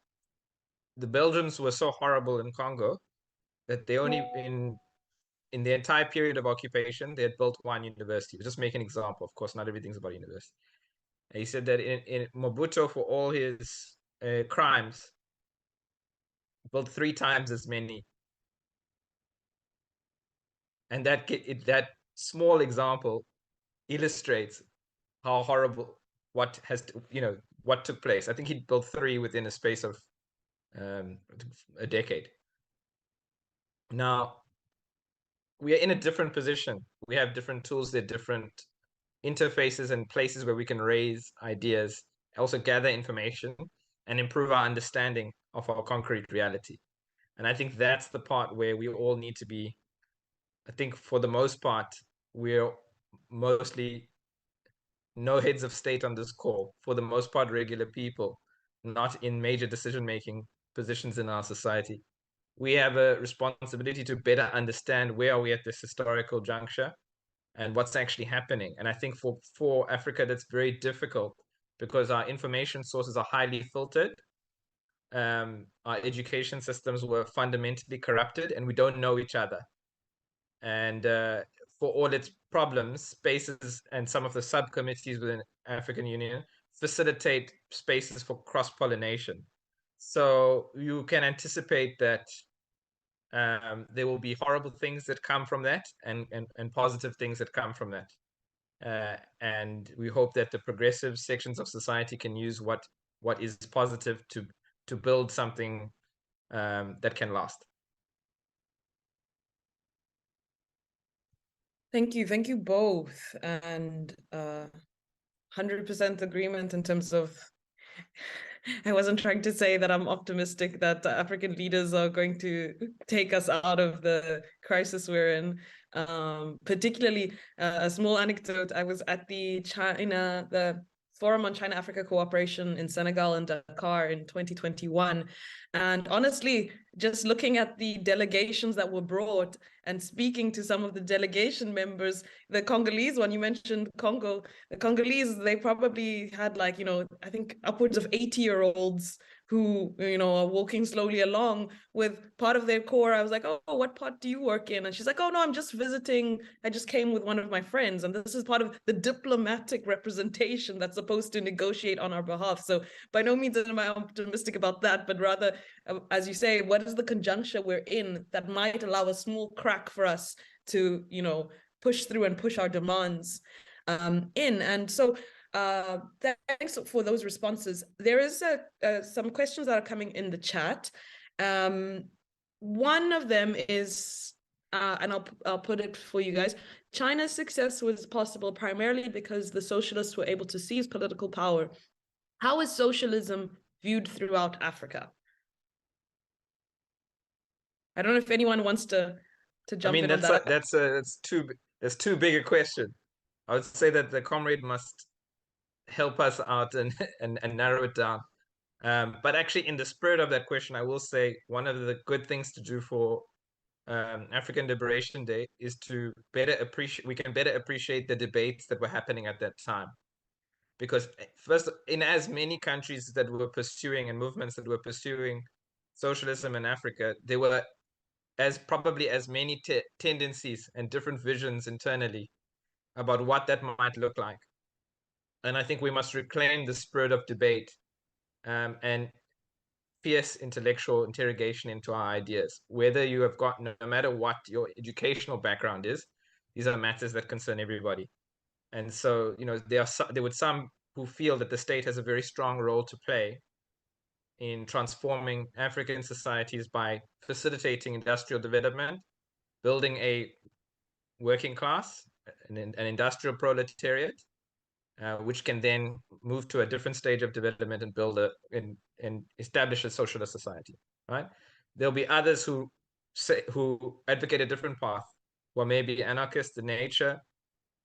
Belgians were so horrible in Congo that they only in the entire period of occupation, they had built one university. Just make an example. Of course, not everything's about university. And he said that in Mobutu, for all his crimes, built 3 times as many. And that small example illustrates how horrible what took place. I think he built 3 within a space of a decade. Now, we are in a different position. We have different tools, there are different interfaces and places where we can raise ideas, also gather information and improve our understanding of our concrete reality. And I think that's the part where we all need to be, I think for the most part, we're mostly no heads of state on this call, for the most part, regular people, not in major decision-making positions in our society. We have a responsibility to better understand where are we at this historical juncture and what's actually happening. And I think for Africa, that's very difficult because our information sources are highly filtered. Our education systems were fundamentally corrupted and we don't know each other. And for all its problems, spaces and some of the subcommittees within African Union facilitate spaces for cross-pollination. So you can anticipate that there will be horrible things that come from that and positive things that come from that. And we hope that the progressive sections of society can use what is positive to build something that can last. Thank you both. And 100% agreement in terms of, I wasn't trying to say that I'm optimistic that African leaders are going to take us out of the crisis we're in. Particularly, a small anecdote, I was at the Forum on China-Africa Cooperation in Senegal and Dakar in 2021. And honestly, just looking at the delegations that were brought and speaking to some of the delegation members, the Congolese one, you mentioned Congo, the Congolese, they probably had I think upwards of 80-year-olds who, are walking slowly along with part of their core. I was like, oh, what part do you work in? And she's like, oh, no, I'm just visiting. I just came with one of my friends. And this is part of the diplomatic representation that's supposed to negotiate on our behalf. So by no means am I optimistic about that, but rather as you say, what is the conjuncture we're in that might allow a small crack for us to, push through and push our demands in. And so thanks for those responses. There is some questions that are coming in the chat. One of them is, and I'll put it for you guys. China's success was possible primarily because the socialists were able to seize political power. How is socialism viewed throughout Africa? I don't know if anyone wants to jump in on that. That's too big a question. I would say that the comrade must help us out and narrow it down. But actually, in the spirit of that question, I will say one of the good things to do for African Liberation Day is to better appreciate the debates that were happening at that time. Because first, in as many countries that were pursuing and movements that were pursuing socialism in Africa, there were probably as many tendencies and different visions internally about what that might look like. And I think we must reclaim the spirit of debate and fierce intellectual interrogation into our ideas. Whether you have got, no matter what your educational background is, these are matters that concern everybody. And so, there were some who feel that the state has a very strong role to play in transforming African societies by facilitating industrial development, building a working class, an industrial proletariat, which can then move to a different stage of development and build and establish a socialist society. Right? There'll be others who advocate a different path, who are maybe anarchists in nature,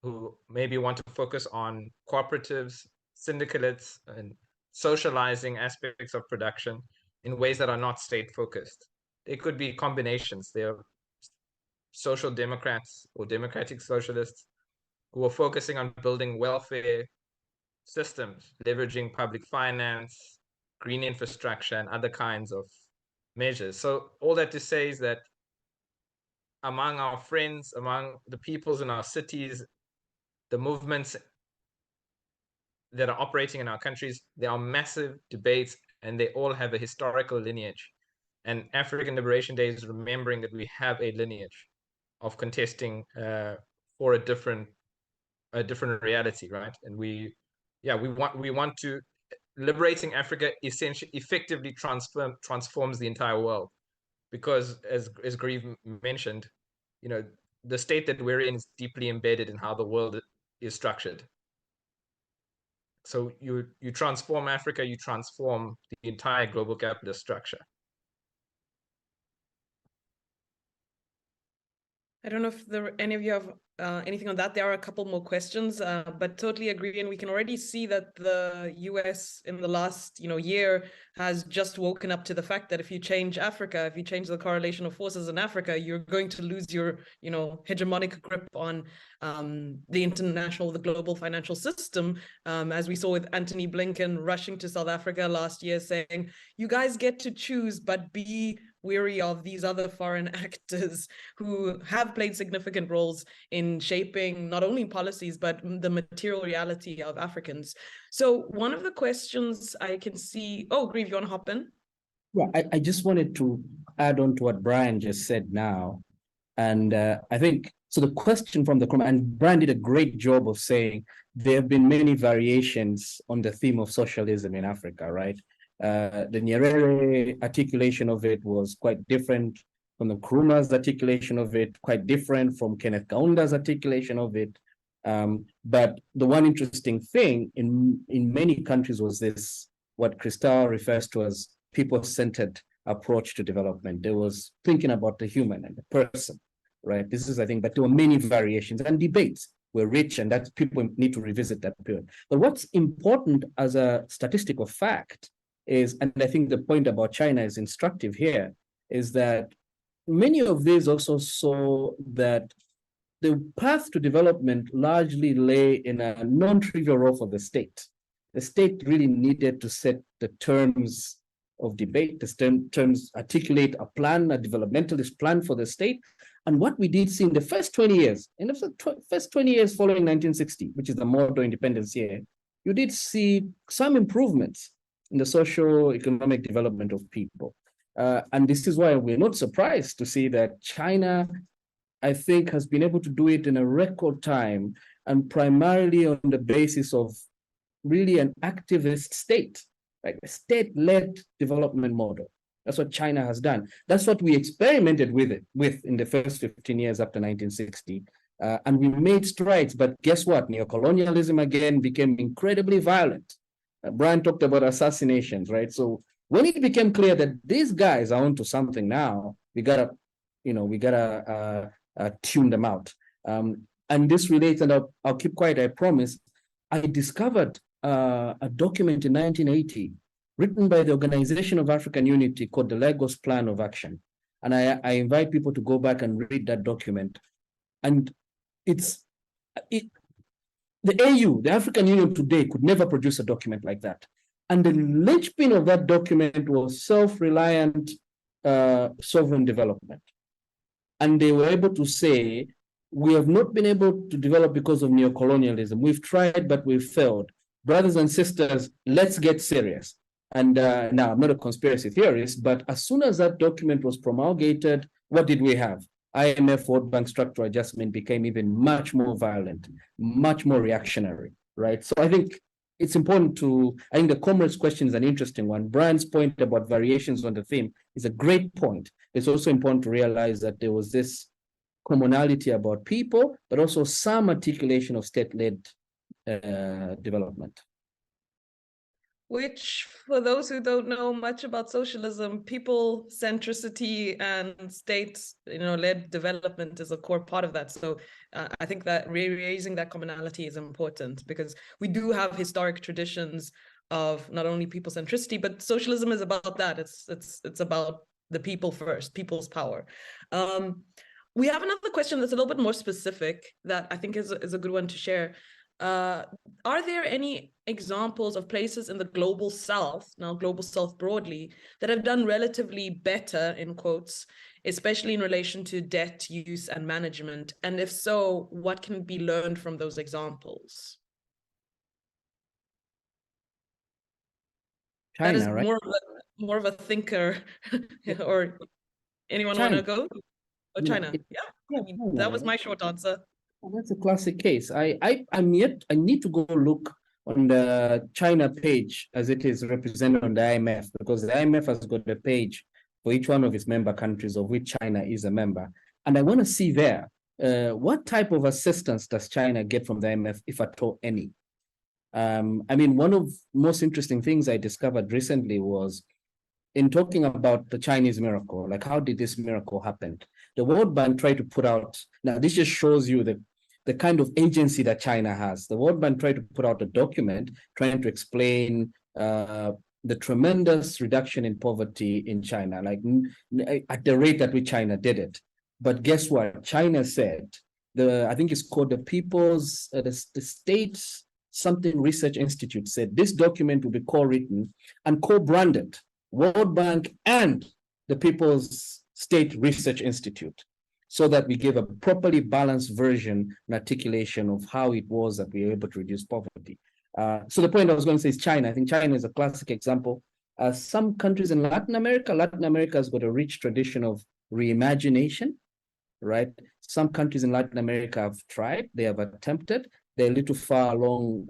who maybe want to focus on cooperatives, syndicates, and socializing aspects of production in ways that are not state-focused. They could be combinations. They're social democrats or democratic socialists who are focusing on building welfare systems, leveraging public finance, green infrastructure, and other kinds of measures. So all that to say is that among our friends, among the peoples in our cities, the movements that are operating in our countries, there are massive debates and they all have a historical lineage. And African Liberation Day is remembering that we have a lineage of contesting for a different reality, right? And we want to liberating Africa essentially effectively transforms the entire world, because as Grieve mentioned, the state that we're in is deeply embedded in how the world is structured. So you transform Africa, you transform the entire global capitalist structure. I don't know if any of you have anything on that. There are a couple more questions, but totally agree. And we can already see that the US in the last year has just woken up to the fact that if you change Africa, if you change the correlation of forces in Africa, you're going to lose your hegemonic grip on the global financial system, as we saw with Antony Blinken rushing to South Africa last year saying, you guys get to choose, but be weary of these other foreign actors who have played significant roles in shaping not only policies, but the material reality of Africans. So one of the questions I can see, Grieve, you want to hop in? Yeah, I just wanted to add on to what Brian just said now. And I think, so the question from and Brian did a great job of saying there have been many variations on the theme of socialism in Africa, right? The Nyerere articulation of it was quite different from the Nkrumah's articulation of it, quite different from Kenneth Kaunda's articulation of it. But the one interesting thing in many countries was this, what Christelle refers to as people-centered approach to development. There was thinking about the human and the person, right? This is, I think, but there were many variations and debates were rich, and that people need to revisit that period. But what's important as a statistical fact is, and I think the point about China is instructive here, is that many of these also saw that the path to development largely lay in a non-trivial role for the state. The state really needed to set the terms of debate, the terms, articulate a plan, a developmentalist plan for the state. And what we did see in the first 20 years, first 20 years following 1960, which is the model independence year, you did see some improvements in the socio-economic development of people. And this is why we're not surprised to see that China, I think, has been able to do it in a record time, and primarily on the basis of really an activist state, like a state-led development model. That's what China has done. That's what we experimented with in the first 15 years after 1960. And we made strides, but guess what? Neocolonialism again became incredibly violent. Brian talked about assassinations, right? So when it became clear that these guys are onto something now, we gotta tune them out. And this relates, and I'll keep quiet, I promise. I discovered a document in 1980 written by the Organization of African Unity called the Lagos Plan of Action. And I invite people to go back and read that document. And the AU, the African Union today, could never produce a document like that. And the linchpin of that document was self-reliant sovereign development. And they were able to say, we have not been able to develop because of neocolonialism. We've tried, but we've failed. Brothers and sisters, let's get serious. And now, I'm not a conspiracy theorist, but as soon as that document was promulgated, what did we have? IMF World Bank structural adjustment became even much more violent, much more reactionary, right? So I think it's important I think the comrade's question is an interesting one. Brian's point about variations on the theme is a great point. It's also important to realize that there was this commonality about people, but also some articulation of state-led development. Which, for those who don't know much about socialism, people centricity and state-led development is a core part of that. So I think that raising that commonality is important, because we do have historic traditions of not only people centricity, but socialism is about that. It's about the people first, people's power. We have another question that's a little bit more specific that I think is a good one to share. Are there any examples of places in the global south, now global south broadly, that have done relatively better, in quotes, especially in relation to debt use and management? And if so, what can be learned from those examples? China, that is right? more of a thinker. Or anyone want to go? Oh, China. Yeah, I mean, that was my short answer. Well, that's a classic case. I need to go look on the China page as it is represented on the IMF, because the IMF has got a page for each one of its member countries, of which China is a member. And I want to see there, what type of assistance does China get from the IMF, if at all any? I mean, one of the most interesting things I discovered recently was in talking about the Chinese miracle, like how did this miracle happen? The World Bank tried to put out, now this just shows you the kind of agency that China has. The World Bank tried to put out a document trying to explain the tremendous reduction in poverty in China, like at the rate at which China did it. But guess what? China said, I think it's called the State Something Research Institute said this document will be co-written and co-branded World Bank and the People's State Research Institute, so that we give a properly balanced version and articulation of how it was that we were able to reduce poverty. So the point I was going to say is China. I think China is a classic example. Some countries in Latin America has got a rich tradition of reimagination, right? Some countries in Latin America have tried, they have attempted, they're a little far along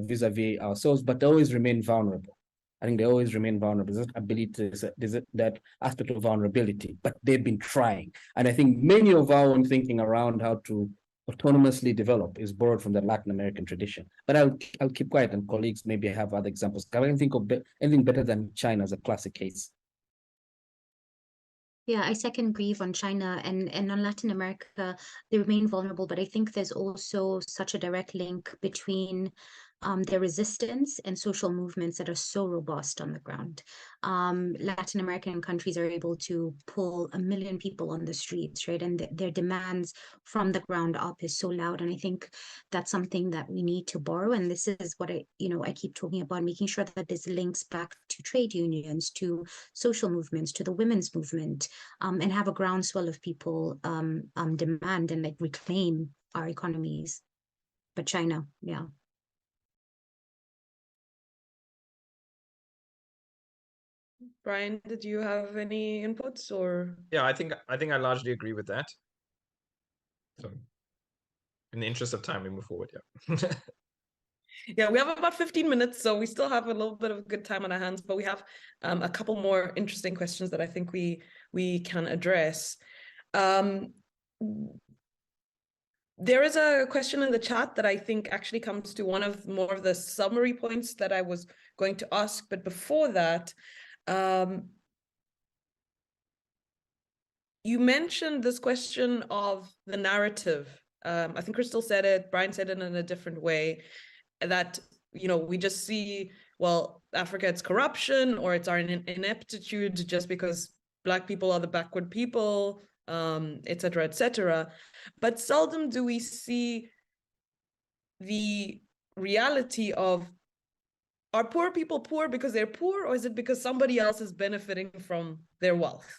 vis-a-vis ourselves, but they always remain vulnerable. I think they always remain vulnerable. There's that ability, there's that aspect of vulnerability, but they've been trying. And I think many of our own thinking around how to autonomously develop is borrowed from the Latin American tradition. But I'll keep quiet, and colleagues maybe have other examples. I don't think of anything better than China as a classic case. Yeah, I second Grieve on China and on Latin America, they remain vulnerable, but I think there's also such a direct link between their resistance and social movements that are so robust on the ground. Latin American countries are able to pull 1 million people on the streets, right? And their demands from the ground up is so loud. And I think that's something that we need to borrow. And this is what I keep talking about, making sure that this links back to trade unions, to social movements, to the women's movement, and have a groundswell of people demand and like reclaim our economies. But China, yeah. Brian, did you have any inputs or? Yeah, I think I largely agree with that. So in the interest of time, we move forward. Yeah. Yeah, we have about 15 minutes, so we still have a little bit of good time on our hands, but we have a couple more interesting questions that I think we can address. There is a question in the chat that I think actually comes to one of more of the summary points that I was going to ask, but before that, you mentioned this question of the narrative. I think Crystal said it, Brian said it in a different way, that, you know, we just see, well, Africa, it's corruption or it's our ineptitude just because Black people are the backward people, et cetera, et cetera. But seldom do we see the reality of, are poor people poor because they're poor, or is it because somebody else is benefiting from their wealth?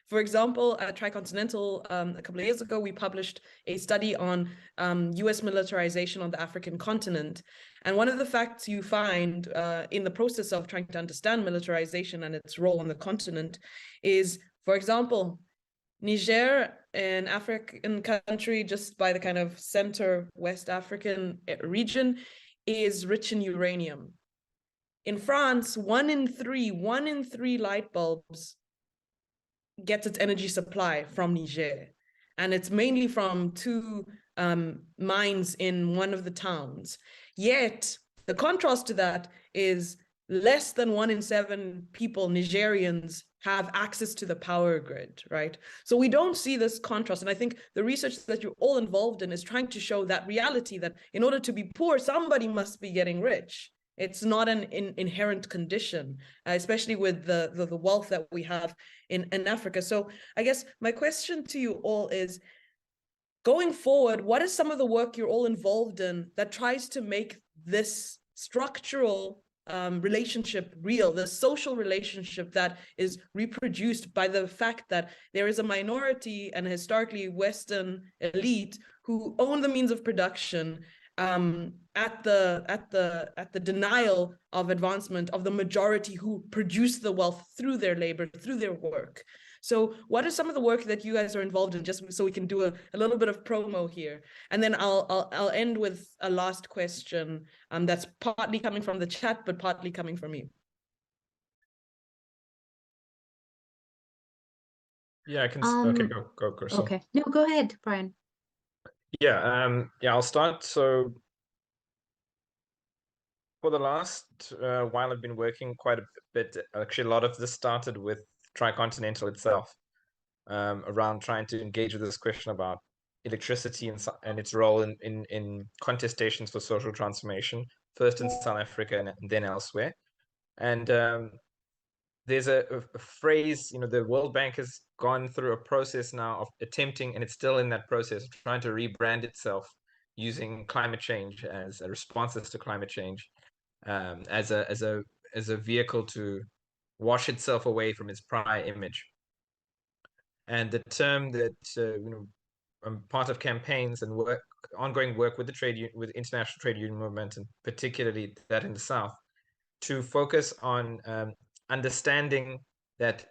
For example, at Tricontinental, a couple of years ago, we published a study on US militarization on the African continent. And one of the facts you find in the process of trying to understand militarization and its role on the continent is, for example, Niger, an African country just by the kind of center West African region, is rich in uranium. In France, one in three light bulbs gets its energy supply from Niger. And it's mainly from two mines in one of the towns. Yet, the contrast to that is less than 1 in 7 people, Nigerians, have access to the power grid, right? So we don't see this contrast. And I think the research that you're all involved in is trying to show that reality, that in order to be poor, somebody must be getting rich. It's not an inherent condition, especially with the wealth that we have in Africa. So I guess my question to you all is, going forward, what is some of the work you're all involved in that tries to make this structural relationship real, the social relationship that is reproduced by the fact that there is a minority and historically Western elite who own the means of production, at the denial of advancement of the majority who produce the wealth through their labor, through their work? So what is some of the work that you guys are involved in, just so we can do a little bit of promo here? And then I'll end with a last question that's partly coming from the chat, but partly coming from you. Yeah, I can. Okay, go, Crystal. Okay, no, go ahead, Brian. Yeah, I'll start. So for the last while, I've been working quite a bit. Actually, a lot of this started with Tricontinental itself, around trying to engage with this question about electricity and its role in contestations for social transformation, first in South Africa and then elsewhere. And there's a phrase, you know, the World Bank has gone through a process now of attempting, and it's still in that process, of trying to rebrand itself using climate change as a responses to climate change, as a vehicle to wash itself away from its prior image. And the term that you know, I'm part of campaigns and ongoing work with with international trade union movement, and particularly that in the South, to focus on understanding that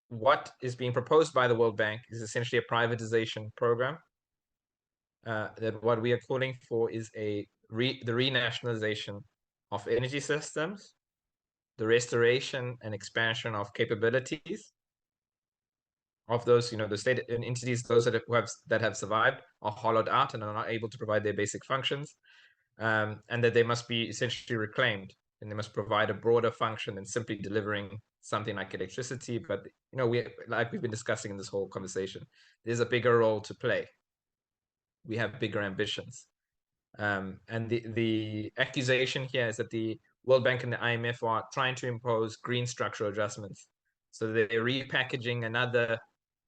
what is being proposed by the World Bank is essentially a privatization program. That what we are calling for is the renationalization of energy systems, the restoration and expansion of capabilities of those, you know, the state entities, those that have survived are hollowed out and are not able to provide their basic functions, and that they must be essentially reclaimed, and they must provide a broader function than simply delivering something like electricity. But you know, we've been discussing in this whole conversation, there's a bigger role to play. We have bigger ambitions, and the accusation here is that the World Bank and the IMF are trying to impose green structural adjustments. So they're repackaging another,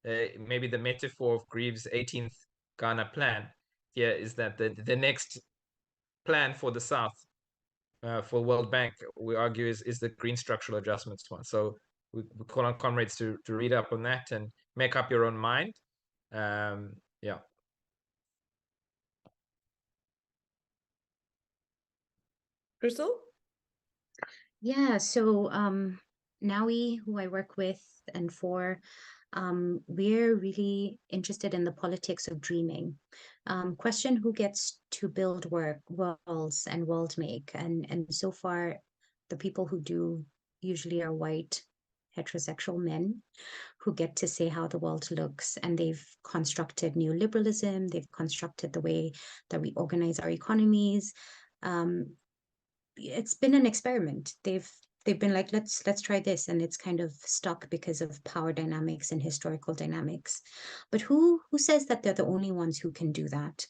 maybe the metaphor of Grieve's 18th Ghana plan here is that the next plan for the South, for World Bank, we argue is the green structural adjustments one. So we call on comrades to read up on that and make up your own mind. Yeah. Crystal? Yeah, so Nawi, who I work with and for, we're really interested in the politics of dreaming. Question who gets to build worlds and world make. And so far, the people who do usually are white, heterosexual men who get to say how the world looks. And they've constructed neoliberalism, they've constructed the way that we organize our economies. It's been an experiment. They've been like, let's try this, and it's kind of stuck because of power dynamics and historical dynamics. But who says that they're the only ones who can do that?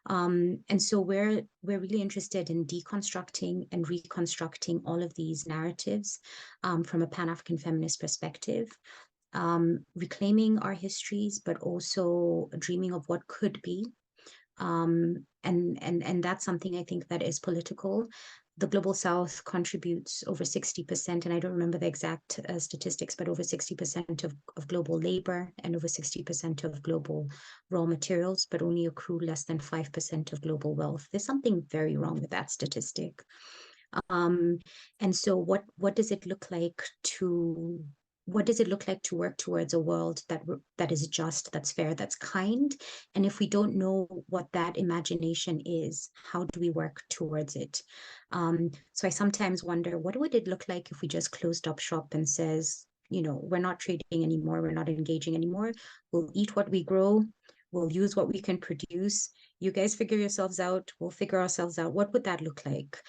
And so we're really interested in deconstructing and reconstructing all of these narratives from a Pan-African feminist perspective, reclaiming our histories, but also dreaming of what could be. And that's something I think that is political. The Global South contributes over 60%, and I don't remember the exact statistics, but over 60% of global labor and over 60% of global raw materials, but only accrue less than 5% of global wealth. There's something very wrong with that statistic. And so what does it look like to work towards a world that is just, that's fair, that's kind? And if we don't know what that imagination is, how do we work towards it? So I sometimes wonder, what would it look like if we just closed up shop and says, we're not trading anymore, we're not engaging anymore, we'll eat what we grow, we'll use what we can produce, you guys figure yourselves out, we'll figure ourselves out. What would that look like?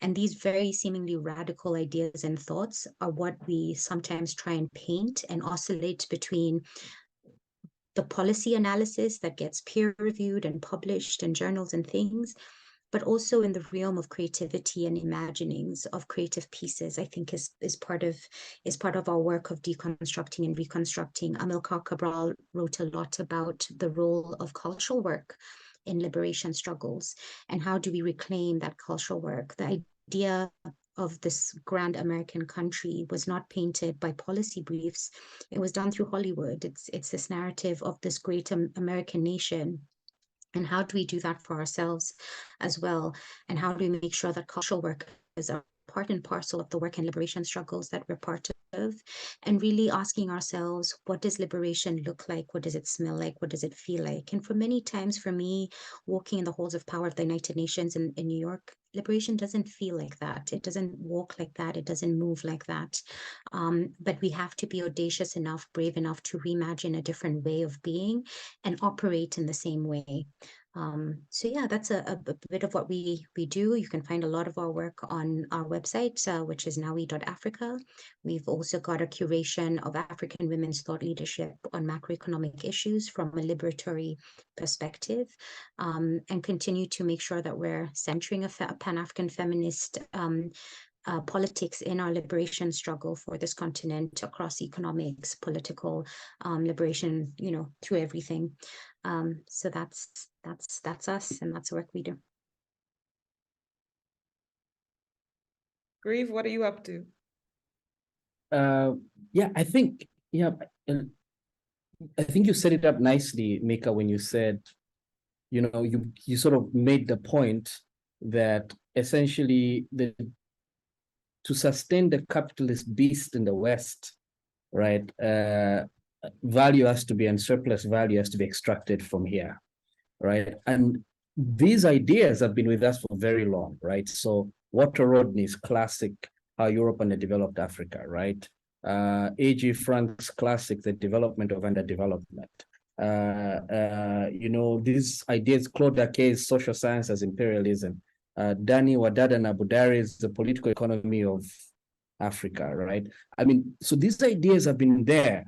And these very seemingly radical ideas and thoughts are what we sometimes try and paint and oscillate between the policy analysis that gets peer reviewed and published in journals and things, but also in the realm of creativity and imaginings of creative pieces. I think is part of our work of deconstructing and reconstructing. Amilcar Cabral wrote a lot about the role of cultural work in liberation struggles, and how do we reclaim that cultural work. The idea of this grand American country was not painted by policy briefs. It was done through Hollywood. It's this narrative of this great American nation. And how do we do that for ourselves as well? And how do we make sure that cultural work is a part and parcel of the work and liberation struggles that we're part of? And really asking ourselves, what does liberation look like? What does it smell like? What does it feel like? And for many times, for me, walking in the halls of power of the United Nations in New York, liberation doesn't feel like that. It doesn't walk like that. It doesn't move like that. But we have to be audacious enough, brave enough to reimagine a different way of being and operate in the same way. So yeah, that's a bit of what we do. You can find a lot of our work on our website, which is nawi.africa. We've also got a curation of African women's thought leadership on macroeconomic issues from a liberatory perspective, and continue to make sure that we're centering a Pan-African feminist politics in our liberation struggle for this continent across economics, political, liberation, through everything. So that's us, and that's the work we do. Grieve, what are you up to? I think you set it up nicely, Mika, when you said, you sort of made the point that essentially to sustain the capitalist beast in the West, right, value has to be, and surplus value has to be extracted from here, right? And these ideas have been with us for very long, right? So Walter Rodney's classic, How Europe Underdeveloped Africa, right? A.G. Frank's classic, The Development of Underdevelopment. These ideas, Claude Akey's Social Science as Imperialism, Dani Wadada Nabudari's The Political Economy of Africa, right? I mean, so these ideas have been there.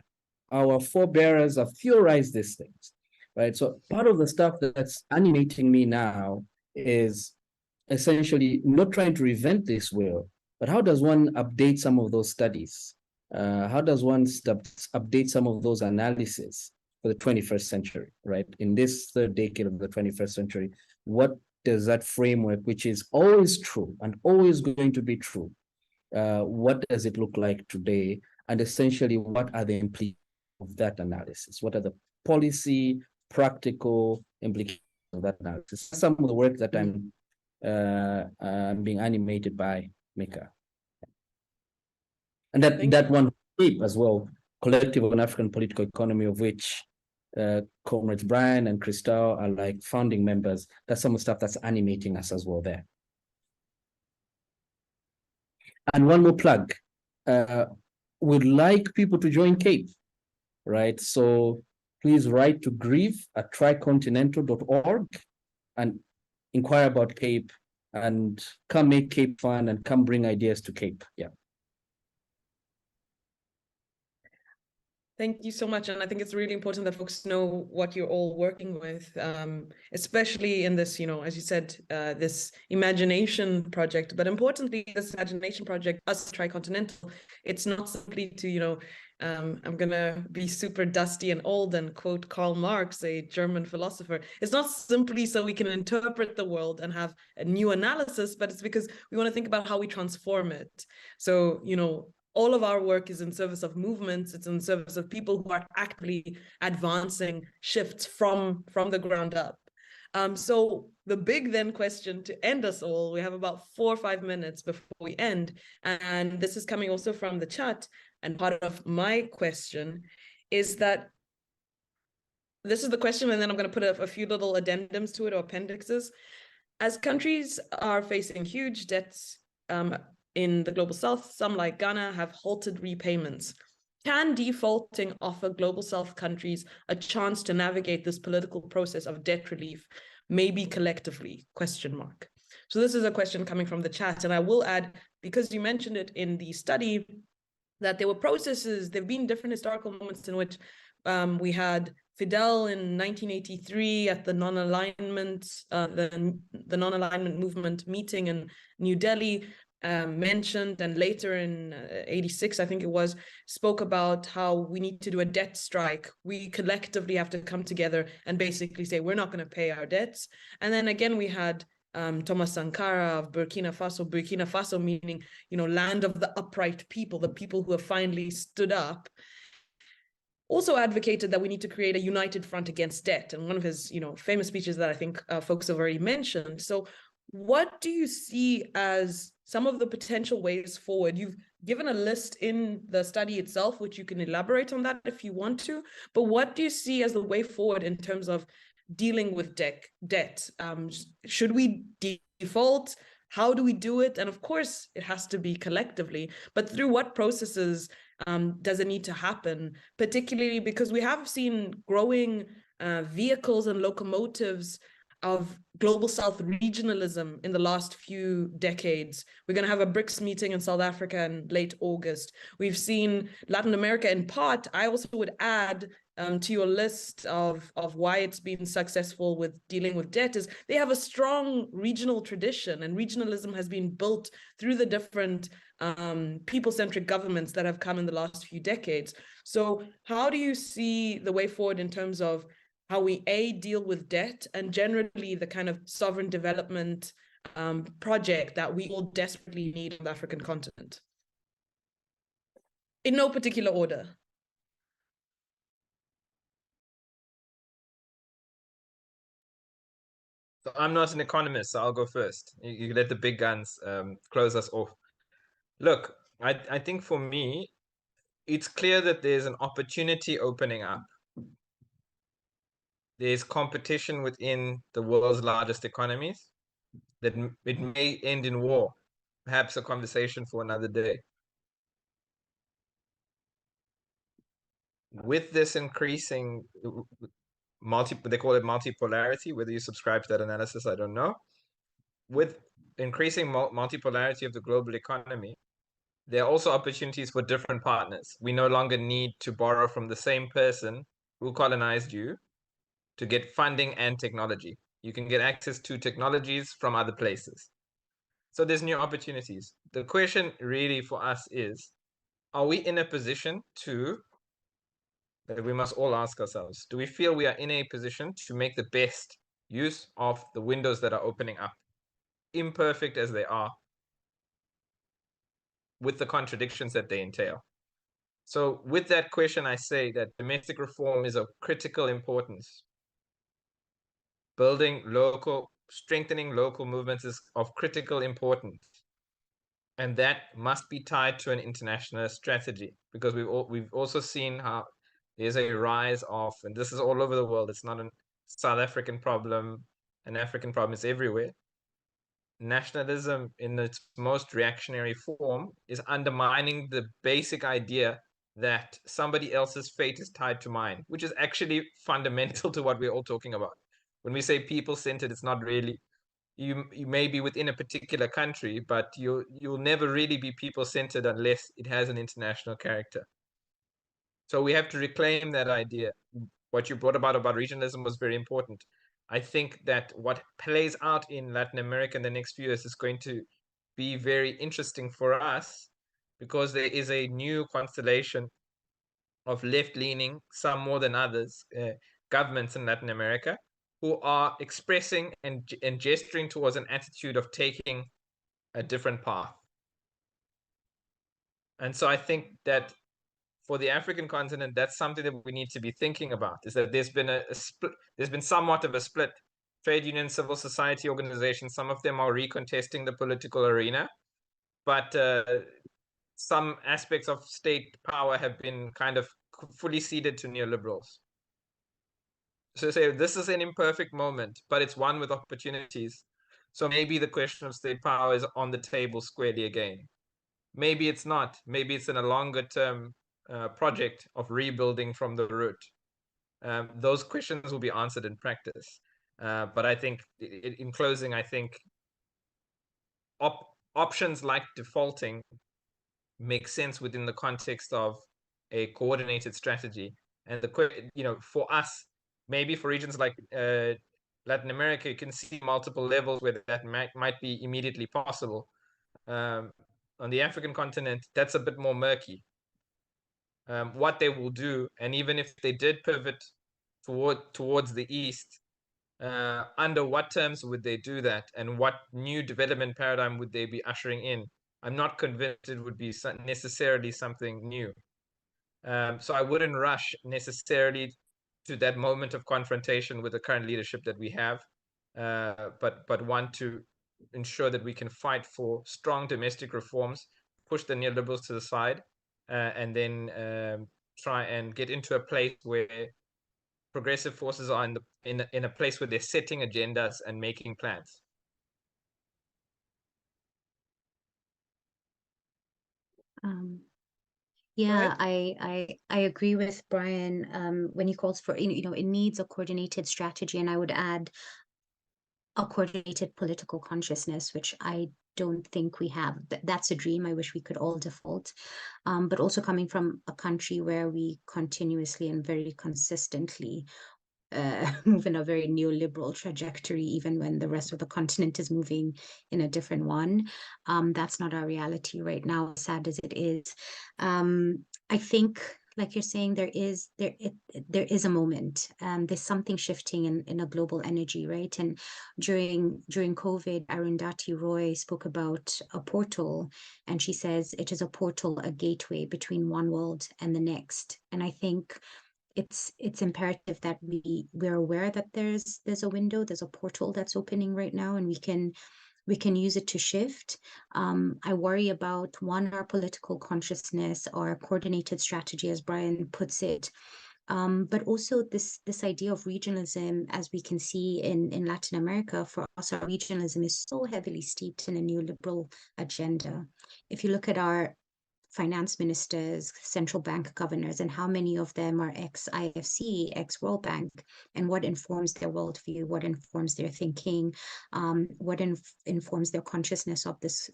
Our forebearers have theorized these things, right? So part of the stuff that's animating me now is essentially not trying to reinvent this wheel, but how does one update some of those studies? How does one update some of those analyses for the 21st century, right? In this third decade of the 21st century, what does that framework, which is always true and always going to be true, what does it look like today? And essentially, what are the implications of that analysis? What are the policy, practical implications of that analysis? Some of the work that I'm being animated by Mika. And Thank that you. one Cape as well, Collective on African Political Economy, of which comrades Brian and Christel are like founding members. That's some of the stuff that's animating us as well there. And one more plug. We'd like people to join CAPE, right? So please write to grieve@tricontinental.org and inquire about CAPE and come make CAPE fun and come bring ideas to CAPE. Yeah. Thank you so much. And I think it's really important that folks know what you're all working with, especially in this, as you said, this imagination project. But importantly, this imagination project, us Tricontinental, it's not simply to, I'm going to be super dusty and old and quote Karl Marx, a German philosopher. It's not simply so we can interpret the world and have a new analysis, but it's because we want to think about how we transform it. So, all of our work is in service of movements. It's in service of people who are actively advancing shifts from the ground up. So the big then question to end us all, we have about 4 or 5 minutes before we end. And this is coming also from the chat. And part of my question is that this is the question, and then I'm going to put a few little addendums to it or appendixes. As countries are facing huge debts, in the global south, some like Ghana have halted repayments. Can defaulting offer global south countries a chance to navigate this political process of debt relief, maybe collectively? ? So this is a question coming from the chat. And I will add, because you mentioned it in the study, that there were processes, there have been different historical moments in which we had Fidel in 1983 at the non-alignment, the non-alignment movement meeting in New Delhi, mentioned, and later in 86, I think it was, spoke about how we need to do a debt strike. We collectively have to come together and basically say, we're not going to pay our debts. And then again, we had Thomas Sankara of Burkina Faso meaning, land of the upright people, the people who have finally stood up, also advocated that we need to create a united front against debt. And one of his, famous speeches that I think folks have already mentioned. So what do you see as some of the potential ways forward? You've given a list in the study itself, which you can elaborate on that if you want to, but what do you see as the way forward in terms of dealing with debt? Should we default? How do we do it? And of course, it has to be collectively, but through what processes does it need to happen? Particularly because we have seen growing vehicles and locomotives of global South regionalism in the last few decades. We're going to have a BRICS meeting in South Africa in late August. We've seen Latin America in part. I also would add to your list of why it's been successful with dealing with debt is they have a strong regional tradition, and regionalism has been built through the different people-centric governments that have come in the last few decades. So how do you see the way forward in terms of how we deal with debt and generally the kind of sovereign development project that we all desperately need on the African continent? In no particular order. So I'm not an economist, so I'll go first. You let the big guns close us off. Look, I think for me, it's clear that there's an opportunity opening up. There's competition within the world's largest economies, that it may end in war, perhaps a conversation for another day. With this increasing they call it multipolarity, whether you subscribe to that analysis, I don't know. With increasing multipolarity of the global economy, there are also opportunities for different partners. We no longer need to borrow from the same person who colonized you to get funding and technology. You can get access to technologies from other places. So there's new opportunities. The question really for us is, are we in a position that we must all ask ourselves, do we feel we are in a position to make the best use of the windows that are opening up, imperfect as they are, with the contradictions that they entail? So with that question, I say that domestic reform is of critical importance. Strengthening local movements is of critical importance. and that must be tied to an international strategy, because we've also seen how there's a rise of, and this is all over the world, it's not a South African problem, an African problem, it's everywhere. Nationalism in its most reactionary form is undermining the basic idea that somebody else's fate is tied to mine, which is actually fundamental to what we're all talking about. When we say people-centered, it's not really, you may be within a particular country, but you'll never really be people-centered unless it has an international character. So we have to reclaim that idea. What you brought about regionalism was very important. I think that what plays out in Latin America in the next few years is going to be very interesting for us, because there is a new constellation of left-leaning, some more than others, governments in Latin America, who are expressing and gesturing towards an attitude of taking a different path. And so I think that for the African continent, that's something that we need to be thinking about, is that there's been a split, there's been somewhat of a split. Trade unions, civil society organizations, some of them are recontesting the political arena, but some aspects of state power have been kind of fully ceded to neoliberals. So say this is an imperfect moment, but it's one with opportunities. So maybe the question of state power is on the table squarely again. Maybe it's not. Maybe it's in a longer term project of rebuilding from the root. Those questions will be answered in practice. But I think, in closing, I think options like defaulting make sense within the context of a coordinated strategy. And for us, maybe for regions like Latin America, you can see multiple levels where that might be immediately possible. On the African continent, that's a bit more murky. What they will do, and even if they did pivot towards the east, under what terms would they do that, and what new development paradigm would they be ushering in? I'm not convinced it would be necessarily something new. So I wouldn't rush necessarily to that moment of confrontation with the current leadership that we have, but want to ensure that we can fight for strong domestic reforms, push the neoliberals to the side, and then try and get into a place where progressive forces are in a place where they're setting agendas and making plans. Yeah, I agree with Brian when he calls for, it needs a coordinated strategy, and I would add a coordinated political consciousness, which I don't think we have. That's a dream. I wish we could all default. But also coming from a country where we continuously and very consistently move in a very neoliberal trajectory, even when the rest of the continent is moving in a different one. That's not our reality right now, sad as it is. I think, like you're saying, there is a moment. There's something shifting in a global energy, right? And during COVID, Arundhati Roy spoke about a portal, and she says it is a portal, a gateway between one world and the next. And I think it's imperative that we're aware that there's a window, there's a portal that's opening right now, and we can use it to shift. I worry about, one, our political consciousness, our coordinated strategy, as Brian puts it, but also this idea of regionalism, as we can see in Latin America. For us, our regionalism is so heavily steeped in a neoliberal agenda. If you look at our finance ministers, central bank governors, and how many of them are ex-IFC, ex-World Bank, and what informs their worldview, what informs their thinking, what informs their consciousness of this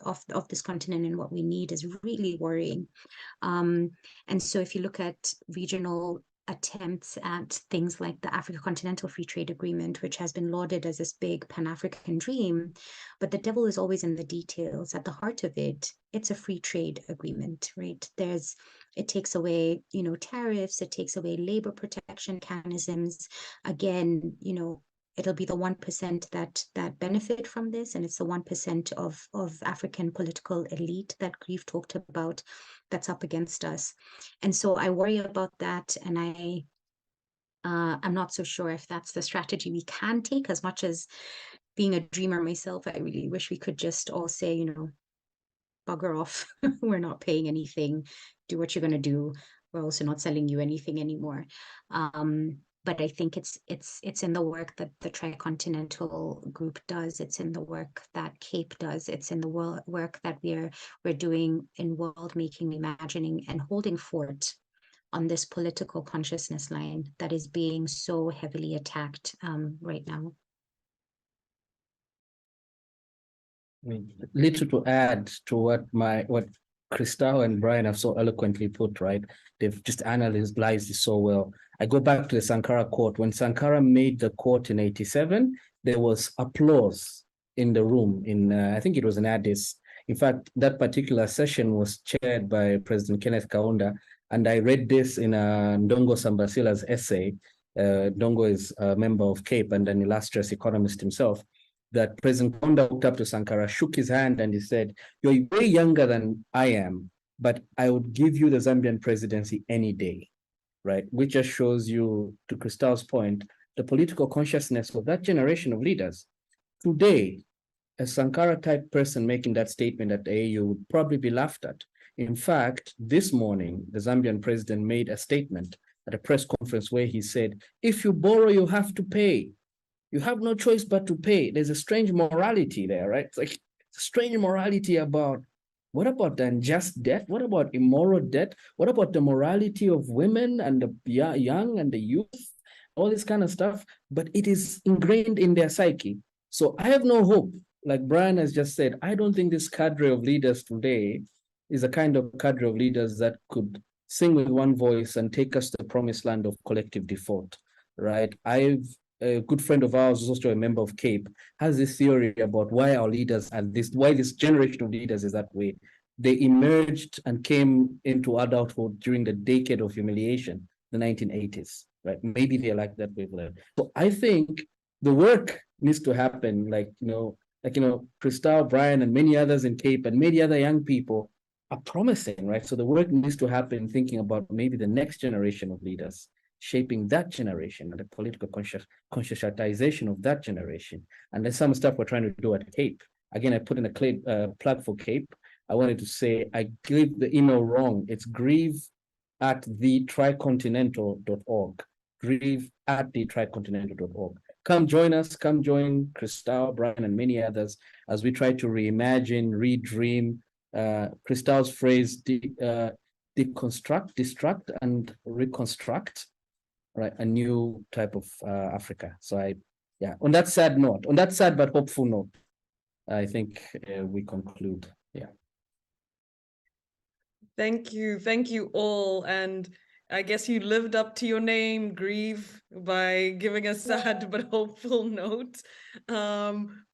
continent, and what we need is really worrying. And so if you look at regional attempts at things like the African-Continental Free Trade Agreement, which has been lauded as this big Pan-African dream, but the devil is always in the details. At the heart of it, it's a free trade agreement, right? It takes away, tariffs, it takes away labor protection mechanisms. Again, it'll be the 1% that benefit from this, and it's the 1% of African political elite that Grieve talked about that's up against us. And so I worry about that, and I'm not so sure if that's the strategy we can take. As much as being a dreamer myself, I really wish we could just all say, bugger off. We're not paying anything. Do what you're going to do. We're also not selling you anything anymore. But I think it's in the work that the Tricontinental group does. It's in the work that CAPE does. It's in the work that we're doing in world making, imagining, and holding fort on this political consciousness line that is being so heavily attacked right now. Little to add to what Christelle and Brian have so eloquently put, right? They've just analyzed it so well. I go back to the Sankara quote. When Sankara made the quote in 87, there was applause in the room I think it was in Addis. In fact, that particular session was chaired by President Kenneth Kaunda, and I read this in Ndongo Sambasila's essay. Ndongo is a member of CAPE and an illustrious economist himself, that President Kaunda looked up to Sankara, shook his hand, and he said, "You're way younger than I am, but I would give you the Zambian presidency any day," right? Which just shows you, to Christelle's point, the political consciousness of that generation of leaders. Today, a Sankara-type person making that statement at the AU would probably be laughed at. In fact, this morning, the Zambian president made a statement at a press conference where he said, if you borrow, you have to pay. You have no choice but to pay. There's a strange morality there, right? It's like a strange morality about, what about the unjust debt? What about immoral debt? What about the morality of women and the young and the youth? All this kind of stuff, but it is ingrained in their psyche. So I have no hope. Like Brian has just said, I don't think this cadre of leaders today is a kind of cadre of leaders that could sing with one voice and take us to the promised land of collective default, right? A good friend of ours, who's also a member of CAPE, has this theory about why our leaders are why this generation of leaders is that way. They emerged and came into adulthood during the decade of humiliation, the 1980s, right? Maybe they're like that way. So I think the work needs to happen, Christelle, Brian, and many others in CAPE and many other young people are promising, right? So the work needs to happen thinking about maybe the next generation of leaders, shaping that generation and the political conscientization of that generation. And there's some stuff we're trying to do at CAPE. Again, I put in a plug for CAPE. I wanted to say, I gave the email wrong. It's grieve@thetricontinental.org. grieve@thetricontinental.org. Come join us, come join Christelle, Brian, and many others as we try to reimagine, redream, Christelle's phrase, deconstruct, destruct, and reconstruct, right? A new type of Africa. So on that sad but hopeful note, I think we conclude. Yeah. Thank you all. And I guess you lived up to your name, Grieve, by giving a sad but hopeful note.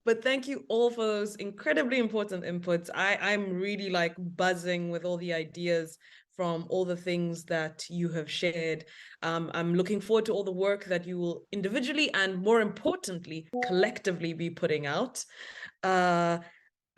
But thank you all for those incredibly important inputs. I'm really like buzzing with all the ideas from all the things that you have shared. I'm looking forward to all the work that you will individually and, more importantly, collectively be putting out. I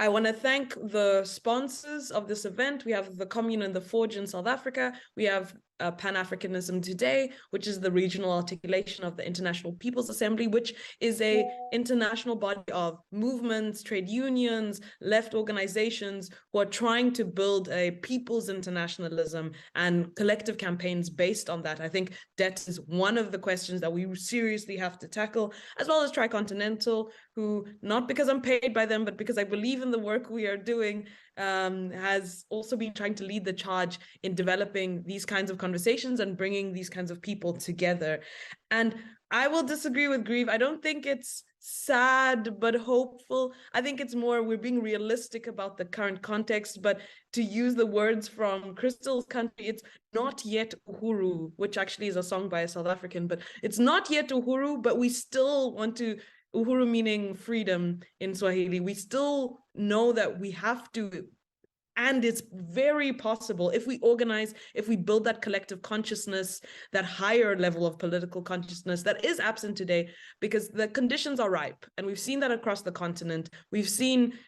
want to thank the sponsors of this event. We have the Commune and the Forge in South Africa. We have Pan-Africanism Today, which is the regional articulation of the International People's Assembly, which is an international body of movements, trade unions, left organizations who are trying to build a people's internationalism and collective campaigns based on that. I think debt is one of the questions that we seriously have to tackle, as well as Tricontinental, who, not because I'm paid by them, but because I believe in the work we are doing, has also been trying to lead the charge in developing these kinds of conversations and bringing these kinds of people together. And I will disagree with Grieve. I don't think it's sad but hopeful. I think it's more we're being realistic about the current context. But to use the words from Crystal's country, it's not yet uhuru, which actually is a song by a South African, but it's not yet uhuru, but we still want to, uhuru meaning freedom in Swahili. We still know that we have to, and it's very possible if we organize, if we build that collective consciousness, that higher level of political consciousness that is absent today, because the conditions are ripe. And we've seen that across the continent. We've seen,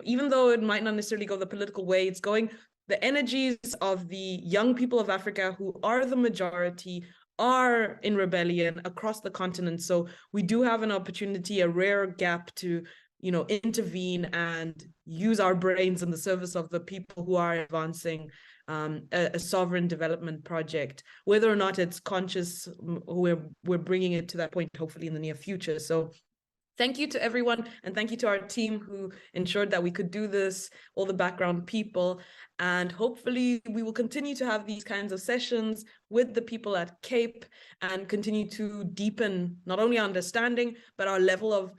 even though it might not necessarily go the political way it's going, the energies of the young people of Africa, who are the majority, are in rebellion across the continent. So we do have an opportunity, a rare gap to intervene and use our brains in the service of the people who are advancing a sovereign development project, whether or not it's conscious. We're bringing it to that point, hopefully in the near future. So thank you to everyone, and thank you to our team who ensured that we could do this, all the background people, and hopefully we will continue to have these kinds of sessions with the people at CAPE and continue to deepen not only our understanding, but our level of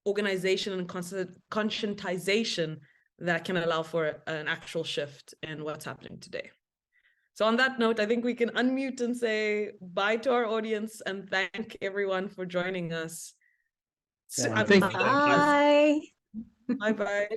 organization and conscientization that can allow for an actual shift in what's happening today. So on that note, I think we can unmute and say bye to our audience and thank everyone for joining us. Yeah, Bye. Bye-bye.